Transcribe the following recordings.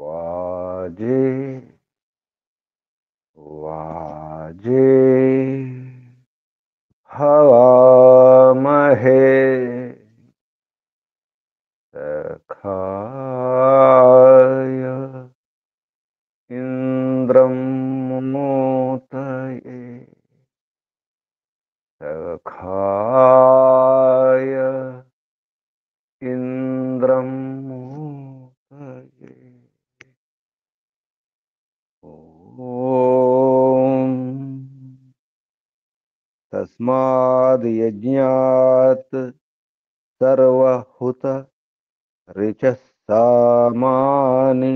वाजे वाजे हवामहे सखाय इन्द्रं मोतये सखाय इन्द्रं मोतये ॐ तस्माद् यज्ञात् सर्वहुत ऋचः सामानि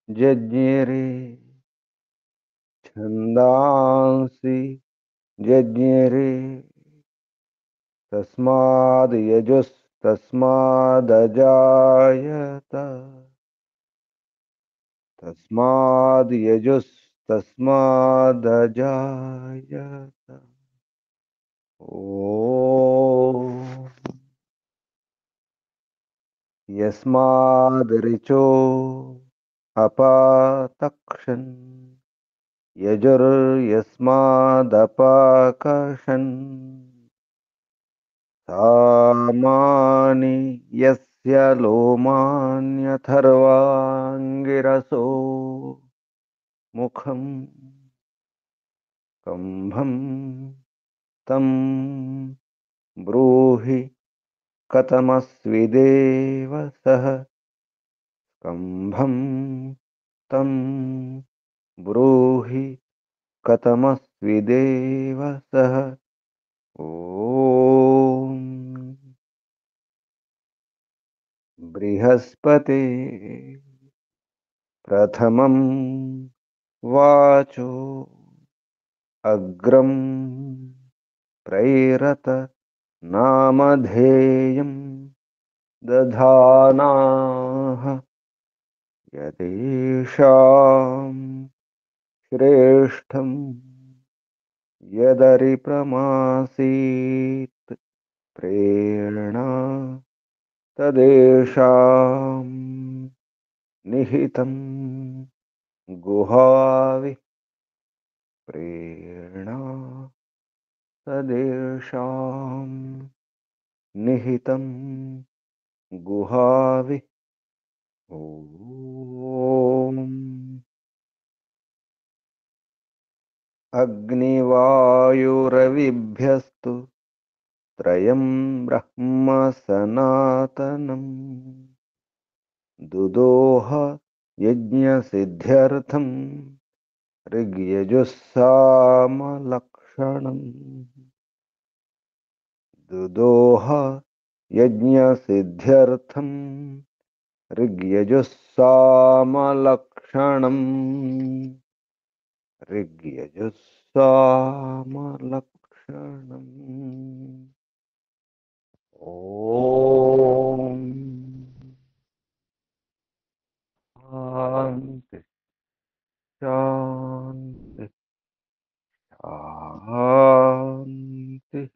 जज्ञिरे छन्दांसि जज्ञिरे तस्माद् यजुस्तस्मादजायत तस्माद् यजुस्तस्मादजायत ॐ यस्माद् ऋचो अपातक्षन् यजुर्यस्मादपाकर्षन् सामानि यस्य लोमान्यथर्वाङ्गिरसो मुखं कम्भं तं ब्रूहि कथमस्विदेव सः कम्भं तं ब्रूहि कथमस्विदेव सः ॐ बृहस्पते प्रथमं वाचो अग्रं प्रैरत नामधेयं दधानाः यदेषां श्रेष्ठं यदरिप्रमासीत् प्रेरणा तदेषां निहितं गुहावि प्रेरणा तदेषां निहितं गुहावि ॐ अग्निवायुरविभ्यस्तु त्रयं ब्रह्म सनातनम् दुदोह यज्ञसिद्ध्यर्थं ऋग्यजुस्सामलक्षणम् दुदोह यज्ञसिद्ध्यर्थं ऋग्यजुस्सामलक्षणम् ऋग्यजुस्सामलक्षणम् ॐ शान्ति शान्ति शान्तिः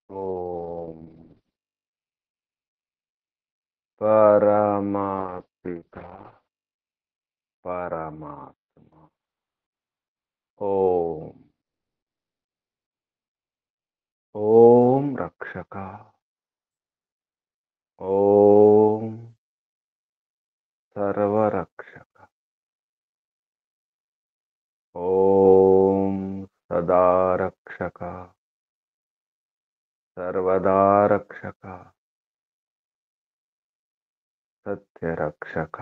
ॐ परमात्मिका परमात्मा ॐ ॐ रक्षका ॐ सर्वरक्षक ॐ सदा रक्षक सर्वदा रक्षक सत्यरक्षक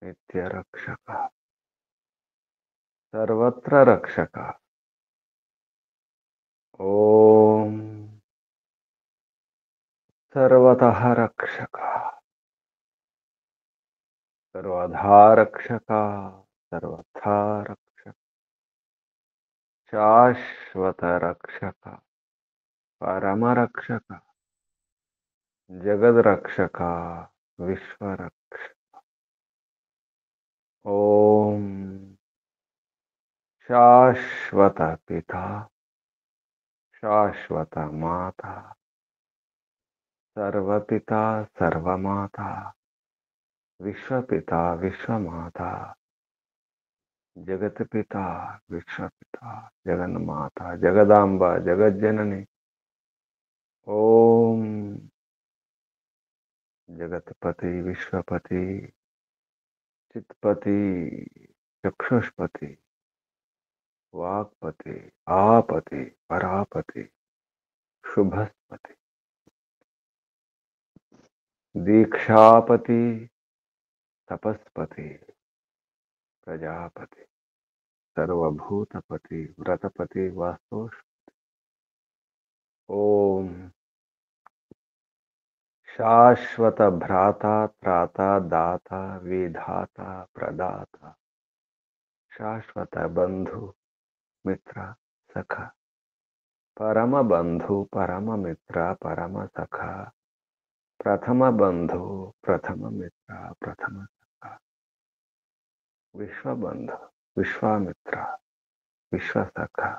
नित्यरक्षक सर्वत्र रक्षक ॐ सर्वतः रक्षक सर्वधा रक्षक सर्वथा रक्षक शाश्वत रक्षक परमरक्षक जगद्रक्षक विश्वरक्षक ॐ शाश्वत पिता शाश्वत माता सर्वपिता सर्वमाता विश्वपिता विश्वमाता जगत्पिता विश्वपिता जगन्माता जगदांबा जगज्जननी ओम जगतपति विश्वपति चित्पति चक्षुष्पति वाक्पति आपति परापति शुभस्पति दीक्षापति तपस्पति प्रजापति सर्वभूतपति व्रतपति वास्तु ओम शाश्वत भ्राता त्राता दाता विधाता प्रदाता शाश्वत बंधु मित्र सखा परम बंधु परम मित्र परम सखा प्रथम बंधु प्रथम मित्र प्रथम सखा विश्व बंधु विश्वामित्र विश्व सखा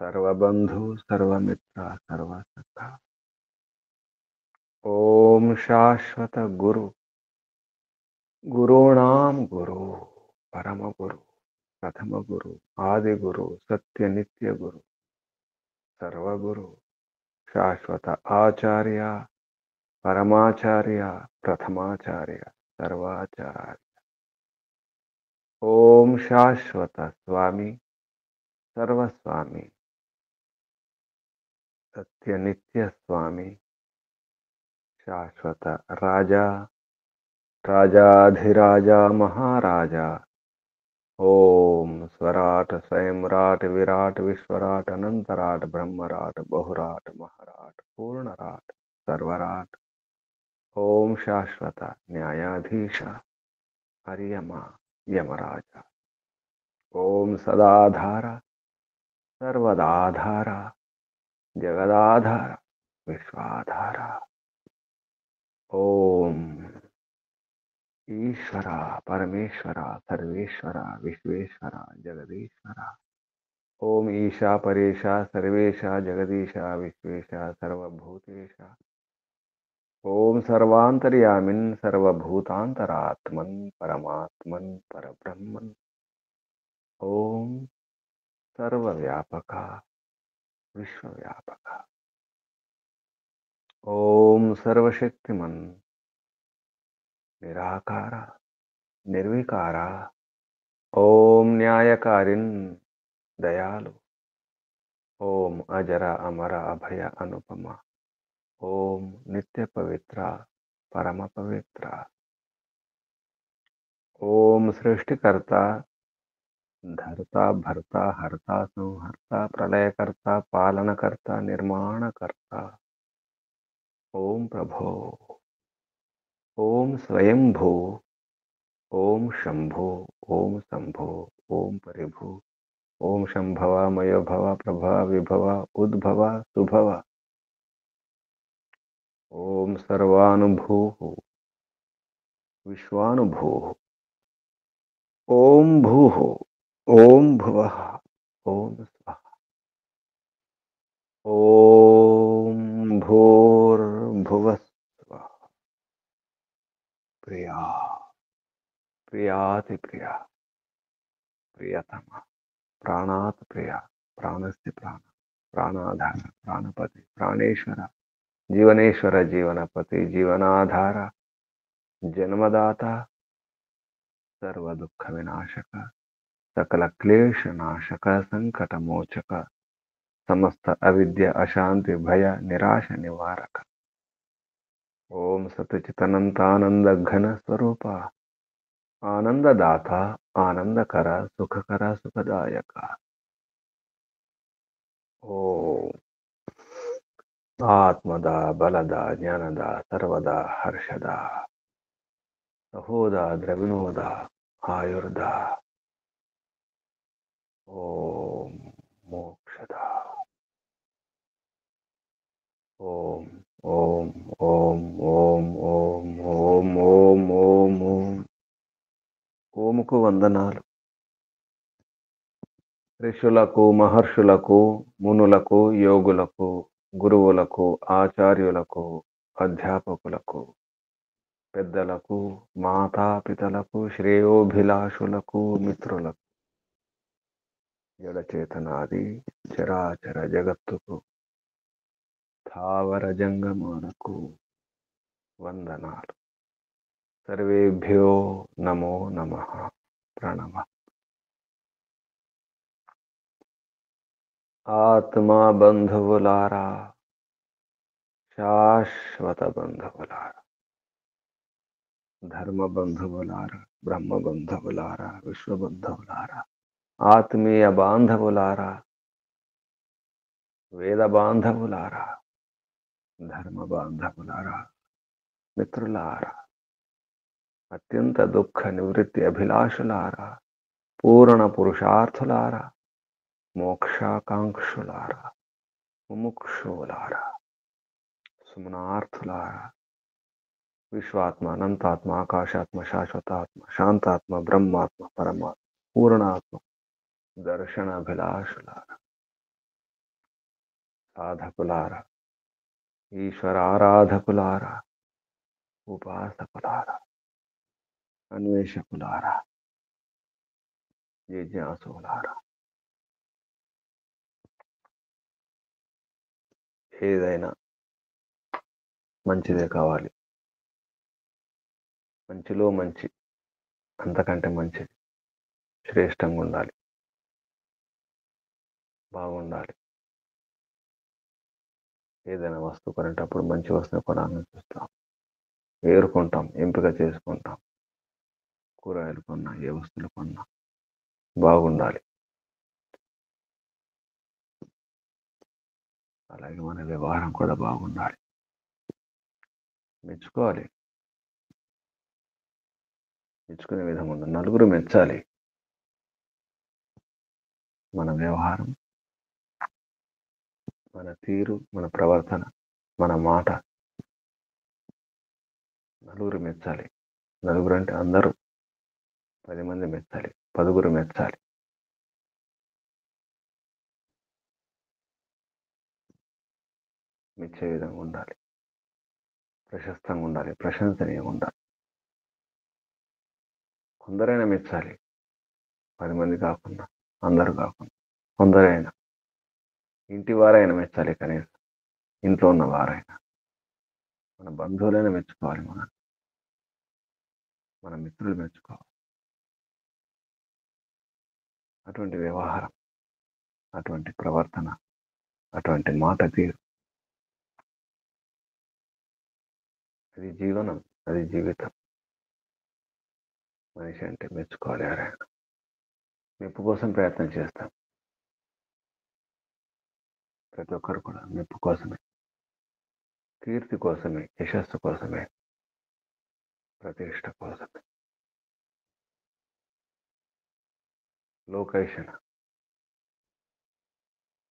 सर्वबंधु सर्वमित्र सर्वसखा ओम शाश्वत गुरु गुरूणाम गुरु परम गुरु प्रथम गुरु आदि गुरु सत्य नित्य गुरु सर्वगुरु शाश्वत आचार्य परमाचार्य प्रथमाचार्य सर्वाचार्य ओम शाश्वत स्वामी सर्वस्वामी सत्य नित्य स्वामी शाश्वत राजा राजाधिराजा महाराजा ओम स्वराट स्वयंराट विराट विश्वराट अनंतराट ब्रह्मराट बहुराट महाराट पूर्णराट सर्वराट ओम शाश्वत न्यायाधीश हरियमा यमराजा ओम सदाधार सर्वदाधार जगदाधार विश्वाधार ओम ईश्वरा परमेश्वरा सर्वेश्वरा विश्वेश्वरा जगदीश्वरा ओम ईशा परेशा सर्वेशा जगदीशा विश्वेशा सर्वभूतेशा ओम सर्वांतर्यामिन् सर्वभूतांतरात्मन् परमात्मन् परब्रह्मन् ओम सर्वव्यापका विश्वव्यापका ओम सर्वशक्तिमन् निराकारा निर्विकारा ओम न्यायकारिन् दयालु ओम अजरा अमरा अभय अनुपमा ओम नित्य पवित्रा परम पवित्रा ओम सृष्टिकर्ता धर्ता भर्ता हर्ता संहर्ता प्रलयकर्ता पालनकर्ता निर्माणकर्ता ओम प्रभो ओम स्वयंभू ओम शंभो ओम शंभो ओम परिभू ओम शंभवा मयोभवा प्रभा विभवा उद्भवा सुभवा ओम सर्वानुभूः विश्वानुभूः ओम भूः ओम भुवः ओम स्वः ओम भूर्भुवस्वः प्रिया प्रियाति प्रिया प्रियतमा प्राणात् प्रिया प्राणस्य प्राण प्राणाधार प्राणपति प्राणेश्वर जीवनेश्वर जीवनपति जीवनाधार जन्मदाता सर्व दुख विनाशक सकल क्लेश नाशक संकट मोचक समस्त अविद्या अशांति भय निराश निवारक ओम सतचितनंतानंद घन स्वरूपा आनंददाता आनंदकर सुखकर सुखदायक ओम आत्मदा बलदा ज्ञानदा सर्वदा हर्षदा सहोदा द्रविणोदा आयुर्दा ओम मोक्षदा ओम ओम ओम ओम ओम ओम ओम ओम ओम ఓముకు వందనాలు ఋషులకు మహర్షులకు మునులకు యోగులకు గురువులకు, ఆచార్యులకు, అధ్యాపకులకు, పెద్దలకు, మాతాపితలకు, శ్రేయోభిలాషులకు, మిత్రులకు, జడచేతనాది చరాచర జగత్తుకు, స్థావర జంగమాలకు వందనాలు. సర్వేభ్యో నమో నమః. ప్రణమ. ఆత్మ బంధువులారా, శాశ్వత బంధువులారా, ధర్మ బంధువులారా, బ్రహ్మ బంధువులారా, విశ్వ బంధువులారా, ఆత్మీయ బాంధవులారా, వేద బాంధవులారా, ధర్మ బాంధవులారా, మిత్రులారా, అత్యంత దుఃఖ నివృత్తి అభిలాషులారా, పూర్ణ పురుషార్థులారా, మోక్షాకాంక్షులారా, ముముక్షువులారా, సుమనార్థులారా, విశ్వాత్మ, అనంతాత్మ, ఆకాశాత్మ, శాశ్వతాత్మ, శాంతాత్మ, బ్రహ్మాత్మ, పరమాత్మ, పూర్ణాత్మ, దర్శనాభిలాషులారా, సాధకులారా, ఈశ్వర ఆరాధకులారా, ఉపాసకులారా, అన్వేషకులారా, జిజ్ఞాసులారా, ఏదైనా మంచిదే కావాలి. మంచిలో మంచి, అంతకంటే మంచిది, శ్రేష్టంగా ఉండాలి, బాగుండాలి. ఏదైనా వస్తువు కొనేటప్పుడు మంచి వస్తువు కొనాలని చూస్తాం, ఏరుకుంటాం, ఎంపిక చేసుకుంటాం. కూరగాయలు కొన్నా, ఏ వస్తువులు కొన్నా బాగుండాలి. అలాగే మన వ్యవహారం కూడా బాగుండాలి, మెచ్చుకోవాలి. మెచ్చుకునే విధంగా ఉండాలి, నలుగురు మెచ్చాలి. మన వ్యవహారం, మన తీరు, మన ప్రవర్తన, మన మాట నలుగురు మెచ్చాలి. నలుగురు అంటే అందరూ, 10 మంది మెచ్చాలి, 10గురు మెచ్చాలి. మెచ్చే విధంగా ఉండాలి, ప్రశస్తంగా ఉండాలి, ప్రశంసనీయంగా ఉండాలి. కొందరైనా మెచ్చాలి, 10 మంది కాకుండా, అందరూ కాకుండా, కొందరైనా. ఇంటి వారైనా మెచ్చాలి, కనీసం ఇంట్లో ఉన్న వారైనా. మన బంధువులైనా మెచ్చుకోవాలి, మన మిత్రులు మెచ్చుకోవాలి. అటువంటి వ్యవహారం, అటువంటి ప్రవర్తన, అటువంటి మాట తీరు, అది జీవనం, అది జీవితం. మనిషి అంటే మెచ్చుకోవాలి. ఎవరైనా మెప్పు కోసం ప్రయత్నం చేస్తాం. ప్రతి ఒక్కరు కూడా మెప్పు కోసమే, కీర్తి కోసమే, యశస్సు కోసమే, ప్రతిష్ట కోసమే, లోకేషణ,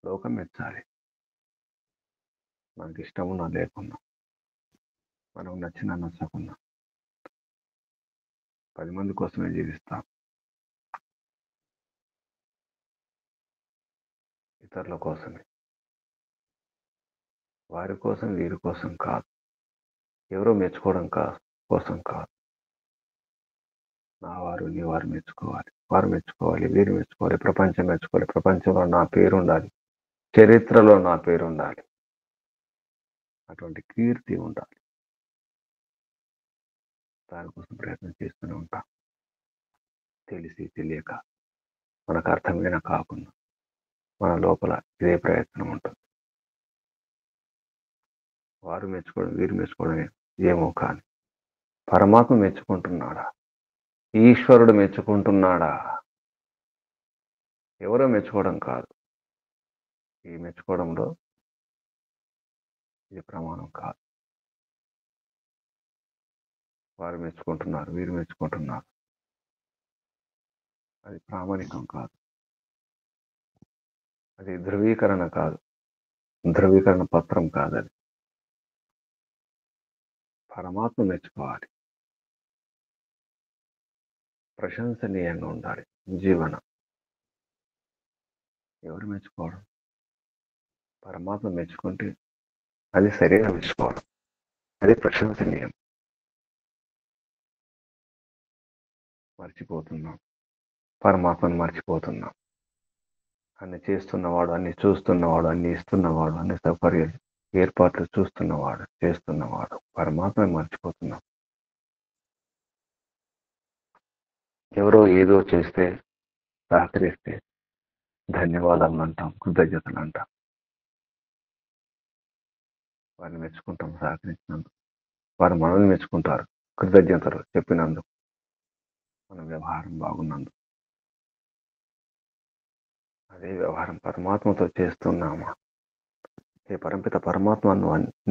లోకం మెచ్చాలి. మనకి ఇష్టం ఉన్నా లేకున్నా, మనం నచ్చినా నచ్చకున్నా 10 మంది కోసమే జీవిస్తాం. ఇతరుల కోసమే, వారి కోసం, వీరి కోసం కాదు, ఎవరో మెచ్చుకోవడం కోసం కాదు. నా వారు, నీ వారు మెచ్చుకోవాలి, వారు మెచ్చుకోవాలి, వీరు మెచ్చుకోవాలి, ప్రపంచం మెచ్చుకోవాలి. ప్రపంచంలో నా పేరు ఉండాలి, చరిత్రలో నా పేరు ఉండాలి, అటువంటి కీర్తి ఉండాలి. దానికోసం ప్రయత్నం చేస్తూనే ఉంటాం. తెలిసి తెలియక, మనకు అర్థమైన కాకుండా మన లోపల ఇదే ప్రయత్నం ఉంటుంది. వారు మెచ్చుకోవడం, వీరు మెచ్చుకోవడం ఏమో కానీ పరమాత్మ మెచ్చుకుంటున్నాడా, ఈశ్వరుడు మెచ్చుకుంటున్నాడా? ఎవరో మెచ్చుకోవడం కాదు. ఈ మెచ్చుకోవడంలో ఇది ప్రమాణం కాదు. వారు మెచ్చుకుంటున్నారు, వీరు మెచ్చుకుంటున్నారు, అది ప్రామాణికం కాదు. అది ధృవీకరణ కాదు, ధృవీకరణ పత్రం కాదని. పరమాత్మ మెచ్చుకోవాలి, ప్రశంసనీయంగా ఉండాలి జీవనం. ఎవరు మెచ్చుకోవడం? పరమాత్మ మెచ్చుకుంటే అది సరైన మెచ్చుకోవడం, అది ప్రశంసనీయం. మర్చిపోతున్నాం, పరమాత్మను మర్చిపోతున్నాం. అన్ని చేస్తున్నవాడు, అన్ని చూస్తున్నవాడు, అన్ని ఇస్తున్నవాడు, అన్ని సౌకర్యాలు ఏర్పాట్లు చూస్తున్నవాడు, చేస్తున్నవాడు పరమాత్మను మర్చిపోతున్నాం. ఎవరో ఏదో చేస్తే, సహకరిస్తే ధన్యవాదాలు అంటాం, కృతజ్ఞతలు అంటాం. వారిని మెచ్చుకుంటాం సహకరించినందుకు. వారు మనల్ని మెచ్చుకుంటారు కృతజ్ఞతలు చెప్పినందుకు, మన వ్యవహారం బాగున్నందుకు. అదే వ్యవహారం పరమాత్మతో చేస్తున్నామా? ఏ పరంపిత పరమాత్మ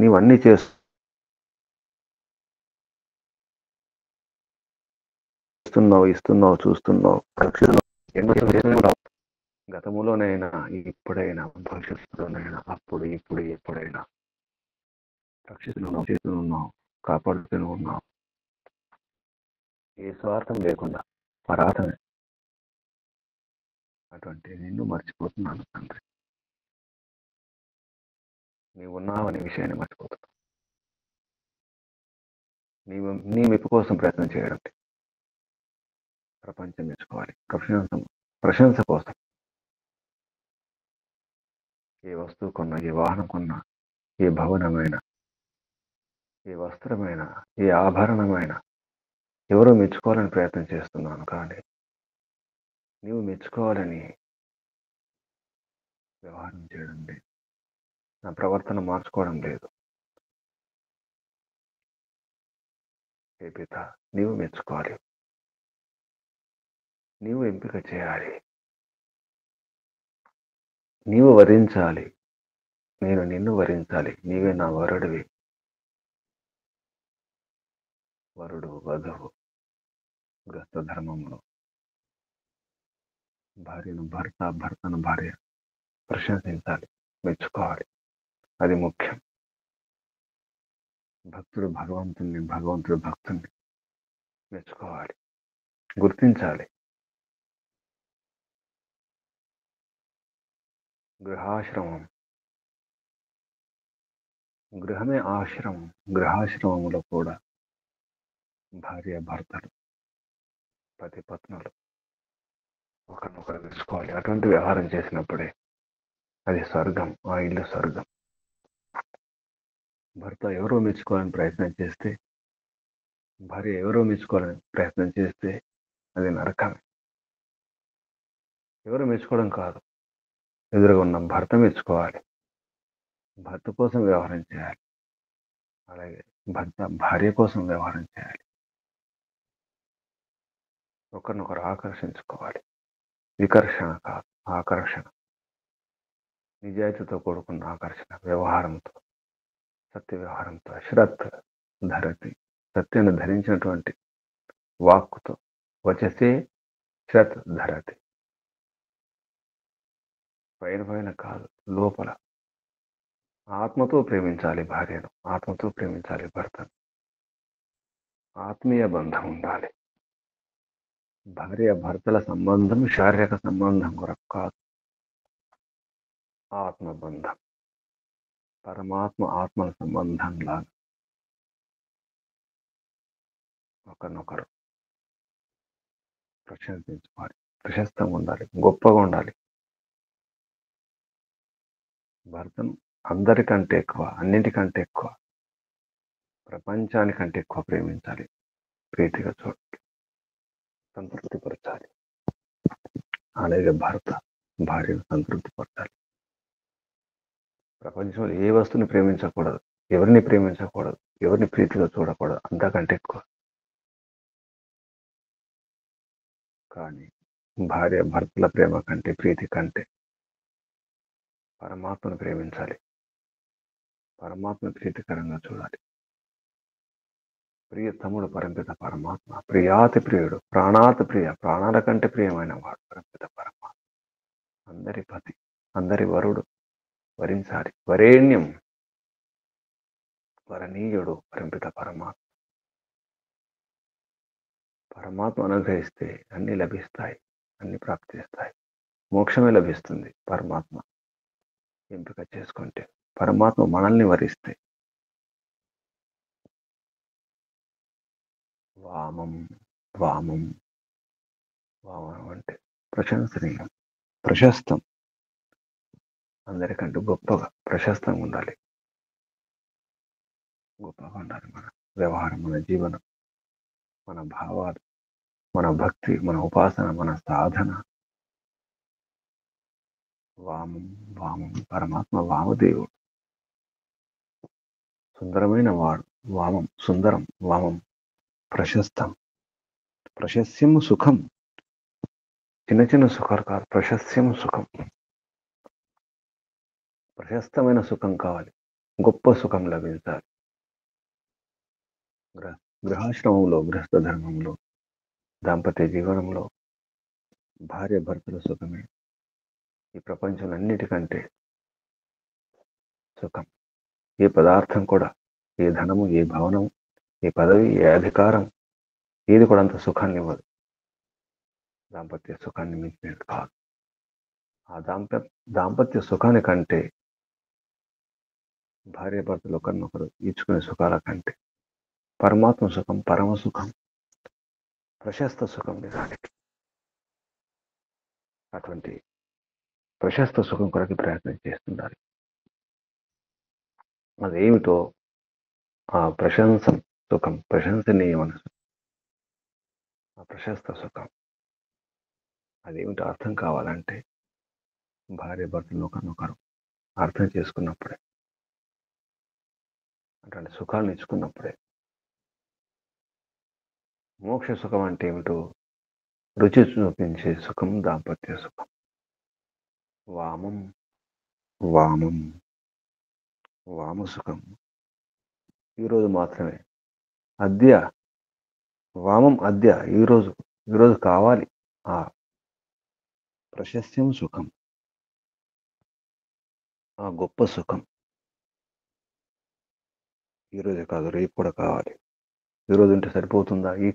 నీవన్నీ చేస్తున్నావు, ఇస్తున్నావు, చూస్తున్నావు, ఎన్నో గతములోనైనా, ఇప్పుడైనా, భవిష్యత్తులోనైనా, అప్పుడు, ఇప్పుడు, ఎప్పుడైనా రక్షిస్తున్నావు, చేస్తున్నావు, కాపాడుతూనే ఉన్నావు. ఏ స్వార్థం లేకుండా పరాధమే. అటువంటి నిన్ను మర్చిపోతున్నాను తండ్రి. నీవు ఉన్నావనే విషయాన్ని మర్చిపోతున్నావు. నీ మెప్పు కోసం ప్రయత్నం చేయడం, ప్రపంచం మెచ్చుకోవాలి, ప్రశంస కోసం. ఏ వస్తువు కొన్నా, ఏ వాహనం కొన్నా, ఏ భవనమైనా, ఏ వస్త్రమైనా, ఏ ఆభరణమైనా ఎవరో మెచ్చుకోవాలని ప్రయత్నం చేస్తున్నాను, కానీ నీవు మెచ్చుకోవాలని వ్యవహారం చేయడం లేదు. నా ప్రవర్తన మార్చుకోవడం లేదు. ఏ పిత, నీవు మెచ్చుకోవాలి, నీవు ఎంపిక చేయాలి, నీవు వరించాలి, నేను నిన్ను వరించాలి. నీవే నా వరుడివి. వరుడు, వధువు, గ్రస్త ధర్మంలో భార్యను భర్త, భర్తను భార్య ప్రశంసించాలి, మెచ్చుకోవాలి. అది ముఖ్యం. భక్తుడు భగవంతుని, భగవంతుడు భక్తుని మెచ్చుకోవాలి, గుర్తించాలి. గృహాశ్రమం, గృహమే ఆశ్రమం. గృహాశ్రమంలో కూడా భార్య భర్తలు, పతి పత్నులు ఒకరినొకరు మెచ్చుకోవాలి. అటువంటి వ్యవహారం చేసినప్పుడే అది స్వర్గం, ఆ ఇల్లు స్వర్గం. భర్త ఎవరో మెచ్చుకోవాలని ప్రయత్నం చేస్తే, భార్య ఎవరో మెచ్చుకోవాలని ప్రయత్నం చేస్తే అది నరకమే. ఎవరు మెచ్చుకోవడం కాదు, ఎదురుగా ఉన్న భర్త మెచ్చుకోవాలి, భర్త కోసం వ్యవహారం చేయాలి. అలాగే భర్త భార్య కోసం వ్యవహారం చేయాలి. ఒకరినొకరు ఆకర్షించుకోవాలి. వికర్షణ కాదు, ఆకర్షణ. నిజాయితీతో కూడుకున్న ఆకర్షణ, వ్యవహారంతో, సత్య వ్యవహారంతో, శ్రత్ ధరతి, సత్యాన్ని ధరించినటువంటి వాక్కుతో, వచసే శ్రత్ ధరతి. పైన పైన కాదు, లోపల ఆత్మతో ప్రేమించాలి భార్యను, ఆత్మతో ప్రేమించాలి భర్తను. ఆత్మీయ బంధం ఉండాలి. భార్య భర్తల సంబంధం శారీరక సంబంధం కొరకు కాదు, ఆత్మబంధం, పరమాత్మ ఆత్మల సంబంధంలా ఒకరినొకరు ప్రశంసించుకోవాలి, ప్రశస్తంగా ఉండాలి, గొప్పగా ఉండాలి. భర్తను అందరికంటే ఎక్కువ, అన్నింటికంటే ఎక్కువ, ప్రపంచానికంటే ఎక్కువ ప్రేమించాలి, ప్రీతిగా చూడాలి, సంతృప్తిపరచాలి. అలాగే భర్త భార్యను సంతృప్తిపరచాలి. ప్రపంచంలో ఏ వస్తువుని ప్రేమించకూడదు, ఎవరిని ప్రేమించకూడదు, ఎవరిని ప్రీతిగా చూడకూడదు, అంతకంటే ఎక్కువ. కానీ భార్య భర్తల ప్రేమ కంటే, ప్రీతి కంటే పరమాత్మను ప్రేమించాలి, పరమాత్మ ప్రీతికరంగా చూడాలి. ప్రియ తమ్ముడు పరంపిత పరమాత్మ, ప్రియాతి ప్రియుడు, ప్రాణాతి ప్రియ, ప్రాణాల కంటే ప్రియమైన వాడు పరంపిత పరమాత్మ. అందరి పతి, అందరి వరుడు, వరించాలి. వరేణ్యం, వరణీయుడు పరంపిత పరమాత్మ. పరమాత్మ అనుగ్రహిస్తే అన్ని లభిస్తాయి, అన్ని ప్రాప్తిస్తాయి. మోక్షమే లభిస్తుంది పరమాత్మ ఎంపిక చేసుకుంటే. పరమాత్మ మనల్ని వరిస్తే వామం వామం వామం అంటే ప్రశంసనీయం, ప్రశస్తం, అందరికంటే గొప్పగా ప్రశస్తంగా ఉండాలి. గొప్పగా ఉండాలి మన వ్యవహారం, మన జీవనం, మన భావాలు, మన భక్తి, మన ఉపాసన, మన సాధన. వామం వామం పరమాత్మ వామదేవుడు, సుందరమైన వాడు. వామం సుందరం, వామం ప్రశస్తం, ప్రశస్యం సుఖం. చిన్న చిన్న సుఖాలు కాదు, ప్రశస్యం సుఖం. ప్రశస్తమైన సుఖం కావాలి, గొప్ప సుఖం లభించాలి. గృహాశ్రమంలో, గృహస్థ ధర్మంలో, దాంపత్య జీవనంలో భార్య భర్తల సుఖమే ఈ ప్రపంచంలో అన్నిటికంటే సుఖం. ఏ పదార్థం కూడా, ఏ ధనము, ఏ భవనం, ఏ పదవి, ఏ అధికారం, ఏది కూడా అంత సుఖాన్ని ఇవ్వదు. దాంపత్య సుఖాన్ని మించినది కాదు. ఆ దాంపత్య సుఖాని కంటే, భార్య భర్తలు ఒకరినొకరు ఇచ్చుకునే సుఖాల కంటే పరమాత్మ సుఖం, పరమ సుఖం, ప్రశస్త సుఖం నిజానికి. అటువంటి ప్రశస్త సుఖం కొరకు ప్రయత్నం చేస్తుండాలి. అదేమిటో ఆ సుఖం, ప్రశంసనీయ మనసు, ఆ ప్రశస్త సుఖం అదేమిటో అర్థం కావాలంటే భార్య భర్తలు ఒకరినొకరు అర్థం చేసుకున్నప్పుడే, అటువంటి సుఖాలను ఇచ్చుకున్నప్పుడే. మోక్ష సుఖం అంటే ఏమిటో రుచి చూపించే సుఖం దాంపత్య సుఖం. వామం వామం వామ సుఖం ఈరోజు మాత్రమే. అద్య వామం అద్య ఈరోజు కావాలి. ఆ ప్రశస్యం సుఖం, ఆ గొప్ప సుఖం ఈరోజే కాదు, రేపు కూడా కావాలి. ఈరోజు ఉంటే సరిపోతుందా? ఈ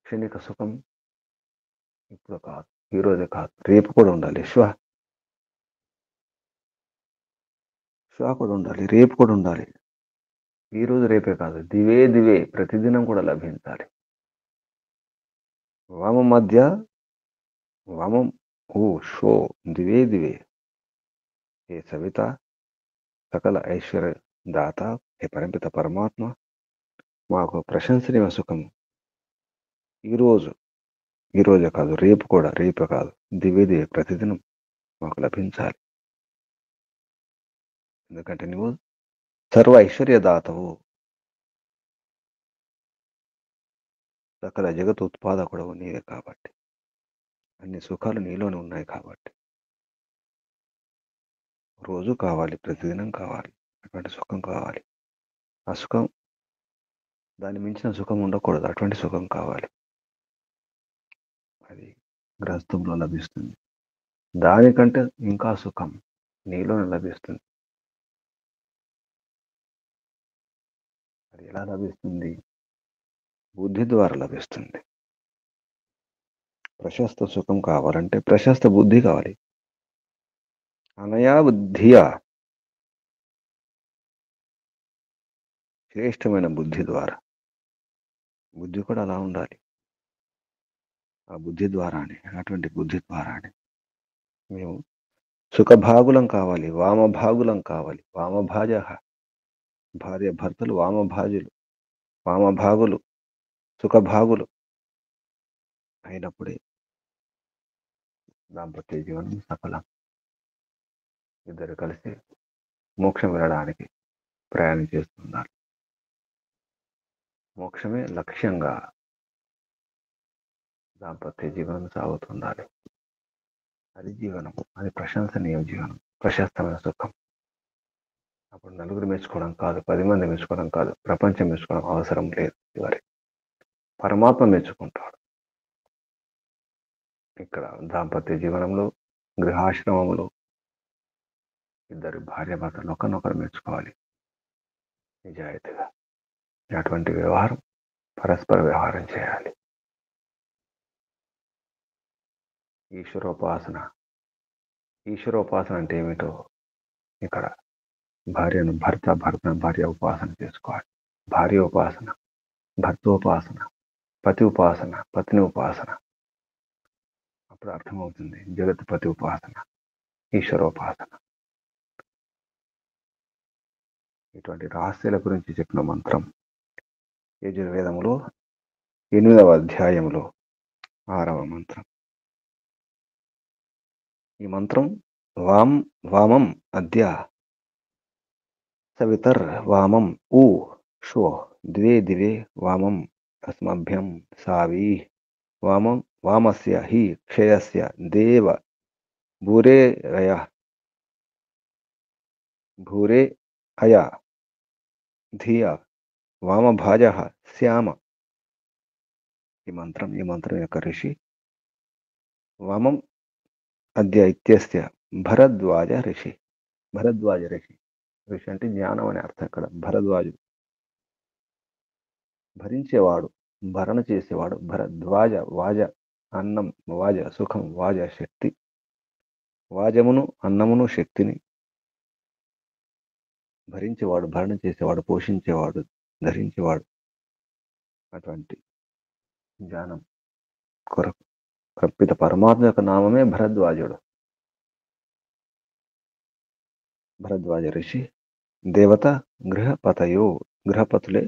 క్షణిక సుఖం ఇప్పుడు కాదు, ఈరోజే కాదు, రేపు కూడా ఉండాలి. శ్వ కూడా ఉండాలి, రేపు కూడా ఉండాలి. ఈరోజు రేపే కాదు, దివే ప్రతిదినం కూడా లభించాలి. వామం మధ్య వామం షో దివే ఏ సవిత సకల ఐశ్వర్య దాత ఏ పరంపిత పరమాత్మ మాకు ప్రశంసనీయ సుఖము ఈరోజే కాదు, రేపే కాదు, దివే ప్రతిదినం మాకు లభించాలి. ఎందుకంటే నువ్వు సర్వ ఐశ్వర్యదాతవు, సకల జగత్ ఉత్పాదకుడవు నీవే. కాబట్టి అన్ని సుఖాలు నీలోనే ఉన్నాయి. కాబట్టి రోజు కావాలి, ప్రతిదినం కావాలి, అటువంటి సుఖం కావాలి. ఆ సుఖం, దాన్ని మించిన సుఖం ఉండకూడదు, అటువంటి సుఖం కావాలి. అది గృహస్థంలో లభిస్తుంది. దానికంటే ఇంకా సుఖం నీలోనే లభిస్తుంది. అది ఎలా లభిస్తుంది? బుద్ధి ద్వారా లభిస్తుంది. ప్రశస్త సుఖం కావాలంటే ప్రశస్త బుద్ధి కావాలి. అనయా బుద్ధియా, శ్రేష్టమైన బుద్ధి ద్వారా. బుద్ధి కూడా అలా ఉండాలి. ఆ బుద్ధి ద్వారానే, అటువంటి బుద్ధి ద్వారానే మేము సుఖభాగులం కావాలి, వామభాగులం కావాలి. వామభాజ, భార్య భర్తలు వామభాగులు, సుఖభాగులు అయినప్పుడే దాంపత్య జీవనం సఫలం. ఇద్దరు కలిసి మోక్షం వెళ్ళడానికి ప్రయాణం చేస్తున్నారు. మోక్షమే లక్ష్యంగా దాంపత్య జీవనం సాగుతుండాలి. అది జీవనం, అది ప్రశంసనీయ జీవనం, ప్రశస్తమైన సుఖం. అప్పుడు నలుగురు మెచ్చుకోవడం కాదు, 10 మంది మెచ్చుకోవడం కాదు, ప్రపంచం మెచ్చుకోవడం అవసరం లేదు. చివరి పరమాత్మ మెచ్చుకుంటాడు. ఇక్కడ దాంపత్య జీవనంలో, గృహాశ్రమంలో ఇద్దరు భార్య భర్తలు ఒకరినొకరు మెచ్చుకోవాలి నిజాయితీగా. అటువంటి వ్యవహారం, పరస్పర వ్యవహారం చేయాలి. ఈశ్వరోపాసన అంటే ఏమిటో ఇక్కడ భార్యను భర్త, భర్తను భార్య ఉపాసన చేసుకోవాలి. భార్య ఉపాసన, భర్తోపాసన, పతి ఉపాసన, పత్ని ఉపాసన. అప్పుడు అర్థమవుతుంది జగత్పతి ఉపాసన, ఈశ్వరోపాసన. ఇటువంటి రహస్యాల గురించి చెప్పిన మంత్రం యజుర్వేదములో 8వ అధ్యాయములో 6వ మంత్రం. ఈ మంత్రం వామం అద్య సవితర్ వామం ఊ షో ద్వే దివే వామం అస్మభ్యం సావీ వామస్య హి క్షయస్య దేవ భూరే అయ ధియ వామభాజ శ్యామ. ఈ మంత్రం యొక్క ఋషి వామం అద్య ఇత్యస్య భరద్వాజ ఋషి. భరద్వాజ ఋషి అంటే జ్ఞానం అనే అర్థం. ఇక్కడ భరద్వాజు భరించేవాడు, భరణ చేసేవాడు. భరద్వాజ, వాజ అన్నం, వాజ సుఖం, వాజ శక్తి. వాజమును, అన్నమును, శక్తిని భరించేవాడు, భరణ చేసేవాడు, పోషించేవాడు, ధరించేవాడు. అటువంటి జ్ఞానం కొరకు కల్పిత పరమాత్మ యొక్క నామమే భరద్వాజుడు. భరద్వాజ ఋషి దేవత గృహపతయో. గృహపతులే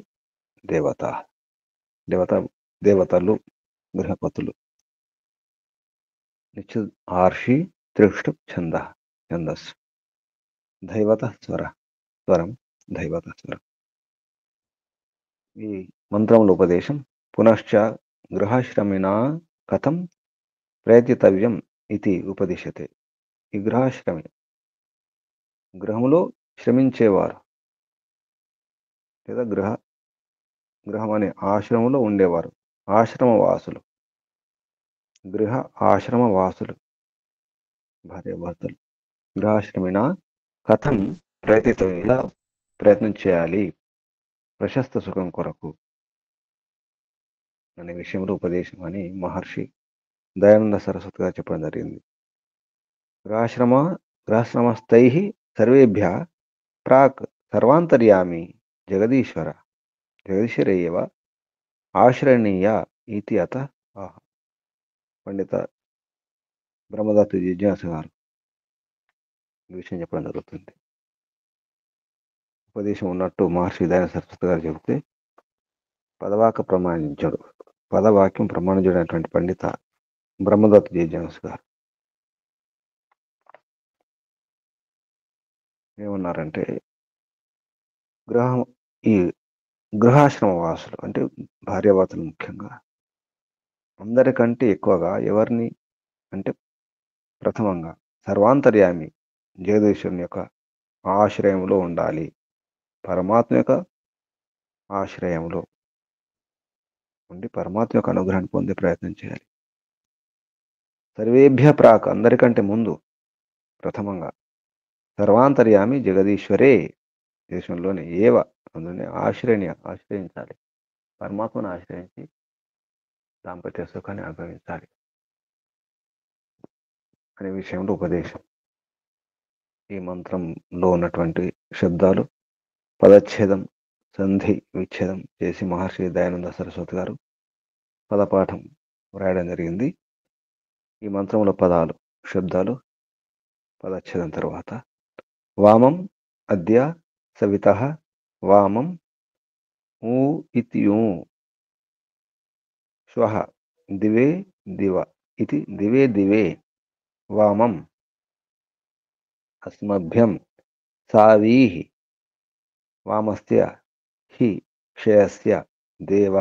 దేవతలు గృహపతులు. ఆర్షి త్రిష్టు ఛందస్సు. దైవత స్వరం దైవత స్వరం. ఈ మంత్రముల ఉపదేశం పునశ్చ గృహాశ్రమినా కథం ప్రయతితవ్యం ఇది ఉపదిశతే. ఈ గృహములో శ్రమించేవారు లేదా గృహం అనే ఆశ్రమంలో ఉండేవారు, ఆశ్రమవాసులు, ఆశ్రమవాసులు, భార్యాభర్తలు. గృహాశ్రమినా కథం ప్రయతితవ్యం, ఇలా ప్రయత్నం చేయాలి ప్రశస్త సుఖం కొరకు అనే విషయంలో ఉపదేశం అని మహర్షి దయానంద సరస్వతి గారు చెప్పడం జరిగింది. గృహాశ్రమస్థై సర్వేభ్య ప్రాక్ సర్వాంతర్యామి జగదీశ్వరే ఏవ ఆశ్రయణీయ ఇతి అత ఆహ. పండిత బ్రహ్మదత్త జిజ్ఞాస గారు ఈ విషయం చెప్పడం జరుగుతుంది. ఉపదేశం ఉన్నట్టు మహర్షి దయానంద సరస్వతి గారు చెబితే పదవాక్యం ప్రమాణించడానికి పండిత బ్రహ్మదత్త జిజ్ఞాస గారు ఏమన్నారంటే, ఈ గృహాశ్రమ వాసులు అంటే భార్యాభర్తలు ముఖ్యంగా అందరికంటే ఎక్కువగా ఎవరిని అంటే ప్రథమంగా సర్వాంతర్యామి జగదీశ్వరుని యొక్క ఆశ్రయంలో ఉండాలి. పరమాత్మ యొక్క ఆశ్రయంలో ఉండి పరమాత్మ యొక్క అనుగ్రహాన్ని పొందే ప్రయత్నం చేయాలి. సర్వేభ్య ప్రాక్ అందరికంటే ముందు ప్రథమంగా సర్వాంతర్యామి జగదీశ్వరే దేశంలోనే ఏవ అందులోనే ఆశ్రయించాలి. పరమాత్మను ఆశ్రయించి దాంపత్య సుఖాన్ని అనుభవించాలి అనే విషయంలో ఉపదేశం. ఈ మంత్రంలో ఉన్నటువంటి శబ్దాలు పదచ్ఛేదం, సంధి, విచ్ఛేదం చేసి మహర్షి దయానంద సరస్వతి గారు పదపాఠం వ్రాయడం జరిగింది. ఈ మంత్రంలో శబ్దాలు పదచ్ఛేదం తర్వాత వామం అద్య సవితః వామం ఊ ఇత్యూ శ్వః దివే దివ ఇతి దివే దివే వామం అస్మభ్యం సావీః వామస్య హి క్షయస్య దేవ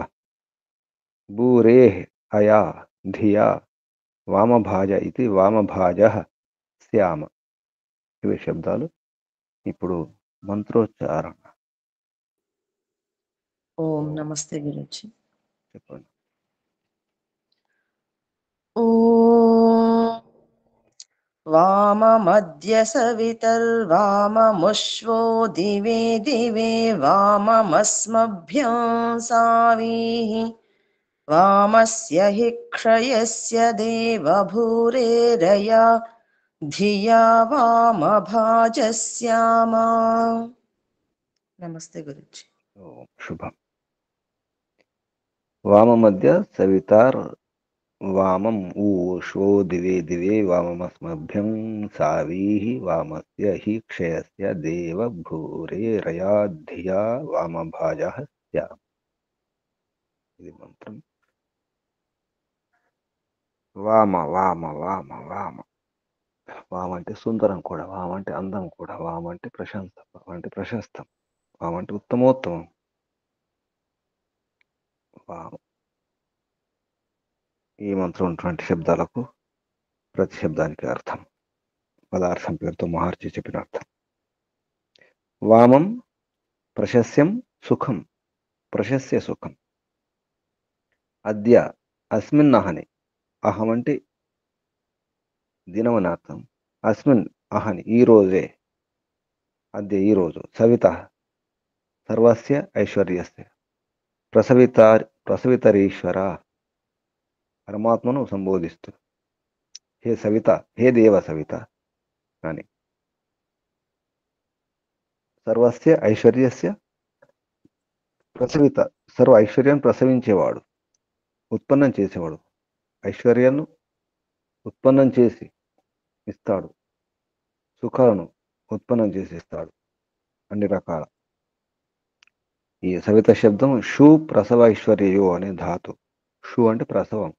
భూరేః అయా ధియా వామభాజ ఇది వామభాజః శ్యామ. ఇవి శబ్దాలు. ఇప్పుడు మంత్రోచ్చారణ. ఓం నమస్తే గురుజీ. చెప్పండి. ఓం వామమద్య సవితర్వామముష్వో దివే దివే వామమస్మభ్యం సావీః వామస్య హి క్షయస్య దేవ భూరేరయ ధియా వామభాజస్యామా. నమస్తే గురుజీ. ఓం శుభం. వామ మధ్య సవితార్ వామం ఊషో దివే దివే వామమస్మభ్యం సావీః వామస్య హి క్షయస్య దేవ భూరే రయా ధియా వామభాజః స్యామ. ఇది మంత్రం. వామ వామ వామ వామ. వామ అంటే సుందరం కూడా, వామ అంటే అందం కూడా, వామ అంటే ప్రశంస, వామ అంటే ప్రశస్తం, వామ అంటే ఉత్తమోత్తమం. వామ. ఈ మంత్రం ఉన్నటువంటి శబ్దాలకు ప్రతి శబ్దానికి అర్థం, పదార్థం పేరుతో మహర్షి చెప్పిన అర్థం. వామం ప్రశస్యం సుఖం, ప్రశస్య సుఖం. అద్య అస్మిన్ అహని, అహం అంటే దినమని అర్థం. అస్మిన్ అహని ఈ రోజే, అద్య ఈ రోజు. సవిత సర్వస్య ఐశ్వర్యస్య, ప్రసవితరీశ్వర పరమాత్మను సంబోధిస్తూ, హే సవిత, హే దేవ సవిత అని. సర్వస్య ఐశ్వర్యస్య ప్రసవిత, సర్వ ఐశ్వర్యాన్ని ప్రసవించేవాడు, ఉత్పన్నం చేసేవాడు. ఐశ్వర్యాన్ని ఉత్పన్నం చేసి ఇస్తాడు, సుఖాలను ఉత్పన్నం చేసి ఇస్తాడు, అన్ని రకాల. ఈ సవిత శబ్దం షు ప్రసవ ఐశ్వర్యయో అనే ధాతు. షు అంటే ప్రసవం,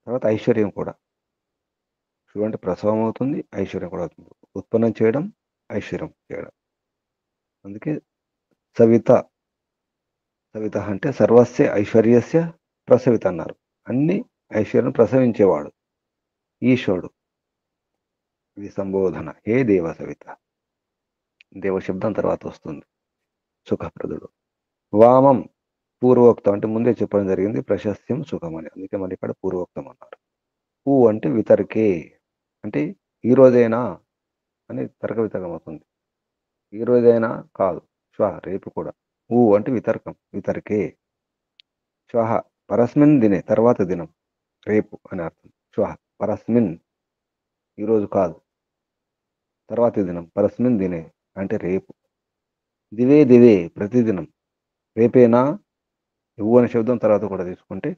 తర్వాత ఐశ్వర్యం కూడా. షు అంటే ప్రసవం అవుతుంది, ఐశ్వర్యం కూడా అవుతుంది. ఉత్పన్నం చేయడం, ఐశ్వర్యం చేయడం. అందుకే సవిత. సవిత అంటే సర్వస్య ఐశ్వర్యస్య ప్రసవిత అన్నారు. అన్ని ఐశ్వర్యం ప్రసవించేవాడు ఈశ్వరుడు. ఇది సంబోధన. హే దేవ సవిత. దేవ శబ్దం తర్వాత వస్తుంది, సుఖప్రదుడు. వామం పూర్వోక్తం అంటే ముందే చెప్పడం జరిగింది, ప్రశస్యం సుఖం అని. అందుకే మరి ఇక్కడ పూర్వోక్తం అన్నారు. ఊ అంటే వితర్కే, అంటే ఈ రోజైనా అని తర్క వితర్కం అవుతుంది. ఈ రోజైనా కాదు, శ్వ రేపు కూడా. ఊ అంటే వితర్కం, వితర్కే. శ్వ పరస్మిన్ దినే తర్వాత దినం, రేపు అని అర్థం. శ్వ పరస్మిన్ ఈరోజు కాదు, తర్వాతి దినం. పరస్మిన్ దినే అంటే రేపు. దివే దివే ప్రతిదినం. రేపేనా, నువ్వు అనే శబ్దం తర్వాత కూడా తీసుకుంటే,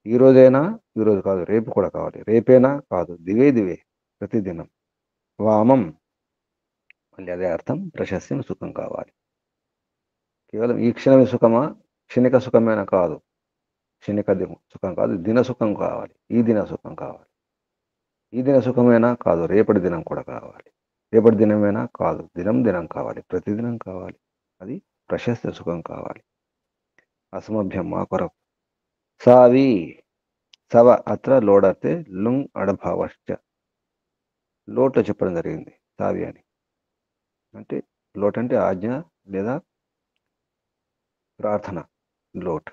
ఈ రోజైనా ఈరోజు కాదు, రేపు కూడా కావాలి. రేపేనా కాదు, దివే దివే ప్రతిదినం. వామం మళ్ళీ అదే అర్థం, ప్రశస్యం సుఖం కావాలి. కేవలం ఈ క్షణమే సుఖమా, క్షణిక సుఖమేనా కాదు, క్షణిక సుఖం కాదు, దిన సుఖం కావాలి. ఈ దిన సుఖం కావాలి. ఈ దిన సుఖమేనా కాదు, రేపటి దినం కూడా కావాలి. రేపటి దినమేనా కాదు, దినం దినం కావాలి, ప్రతిదినం కావాలి. అది ప్రశస్త సుఖం కావాలి. అసమభ్యం మా కొరకు. సావి సవ అత్ర లోడతే లుంగ్ అడభావశ్చ. లోట్లో చెప్పడం జరిగింది సావి అని. అంటే లోట్ అంటే ఆజ్ఞ లేదా ప్రార్థన. లోట్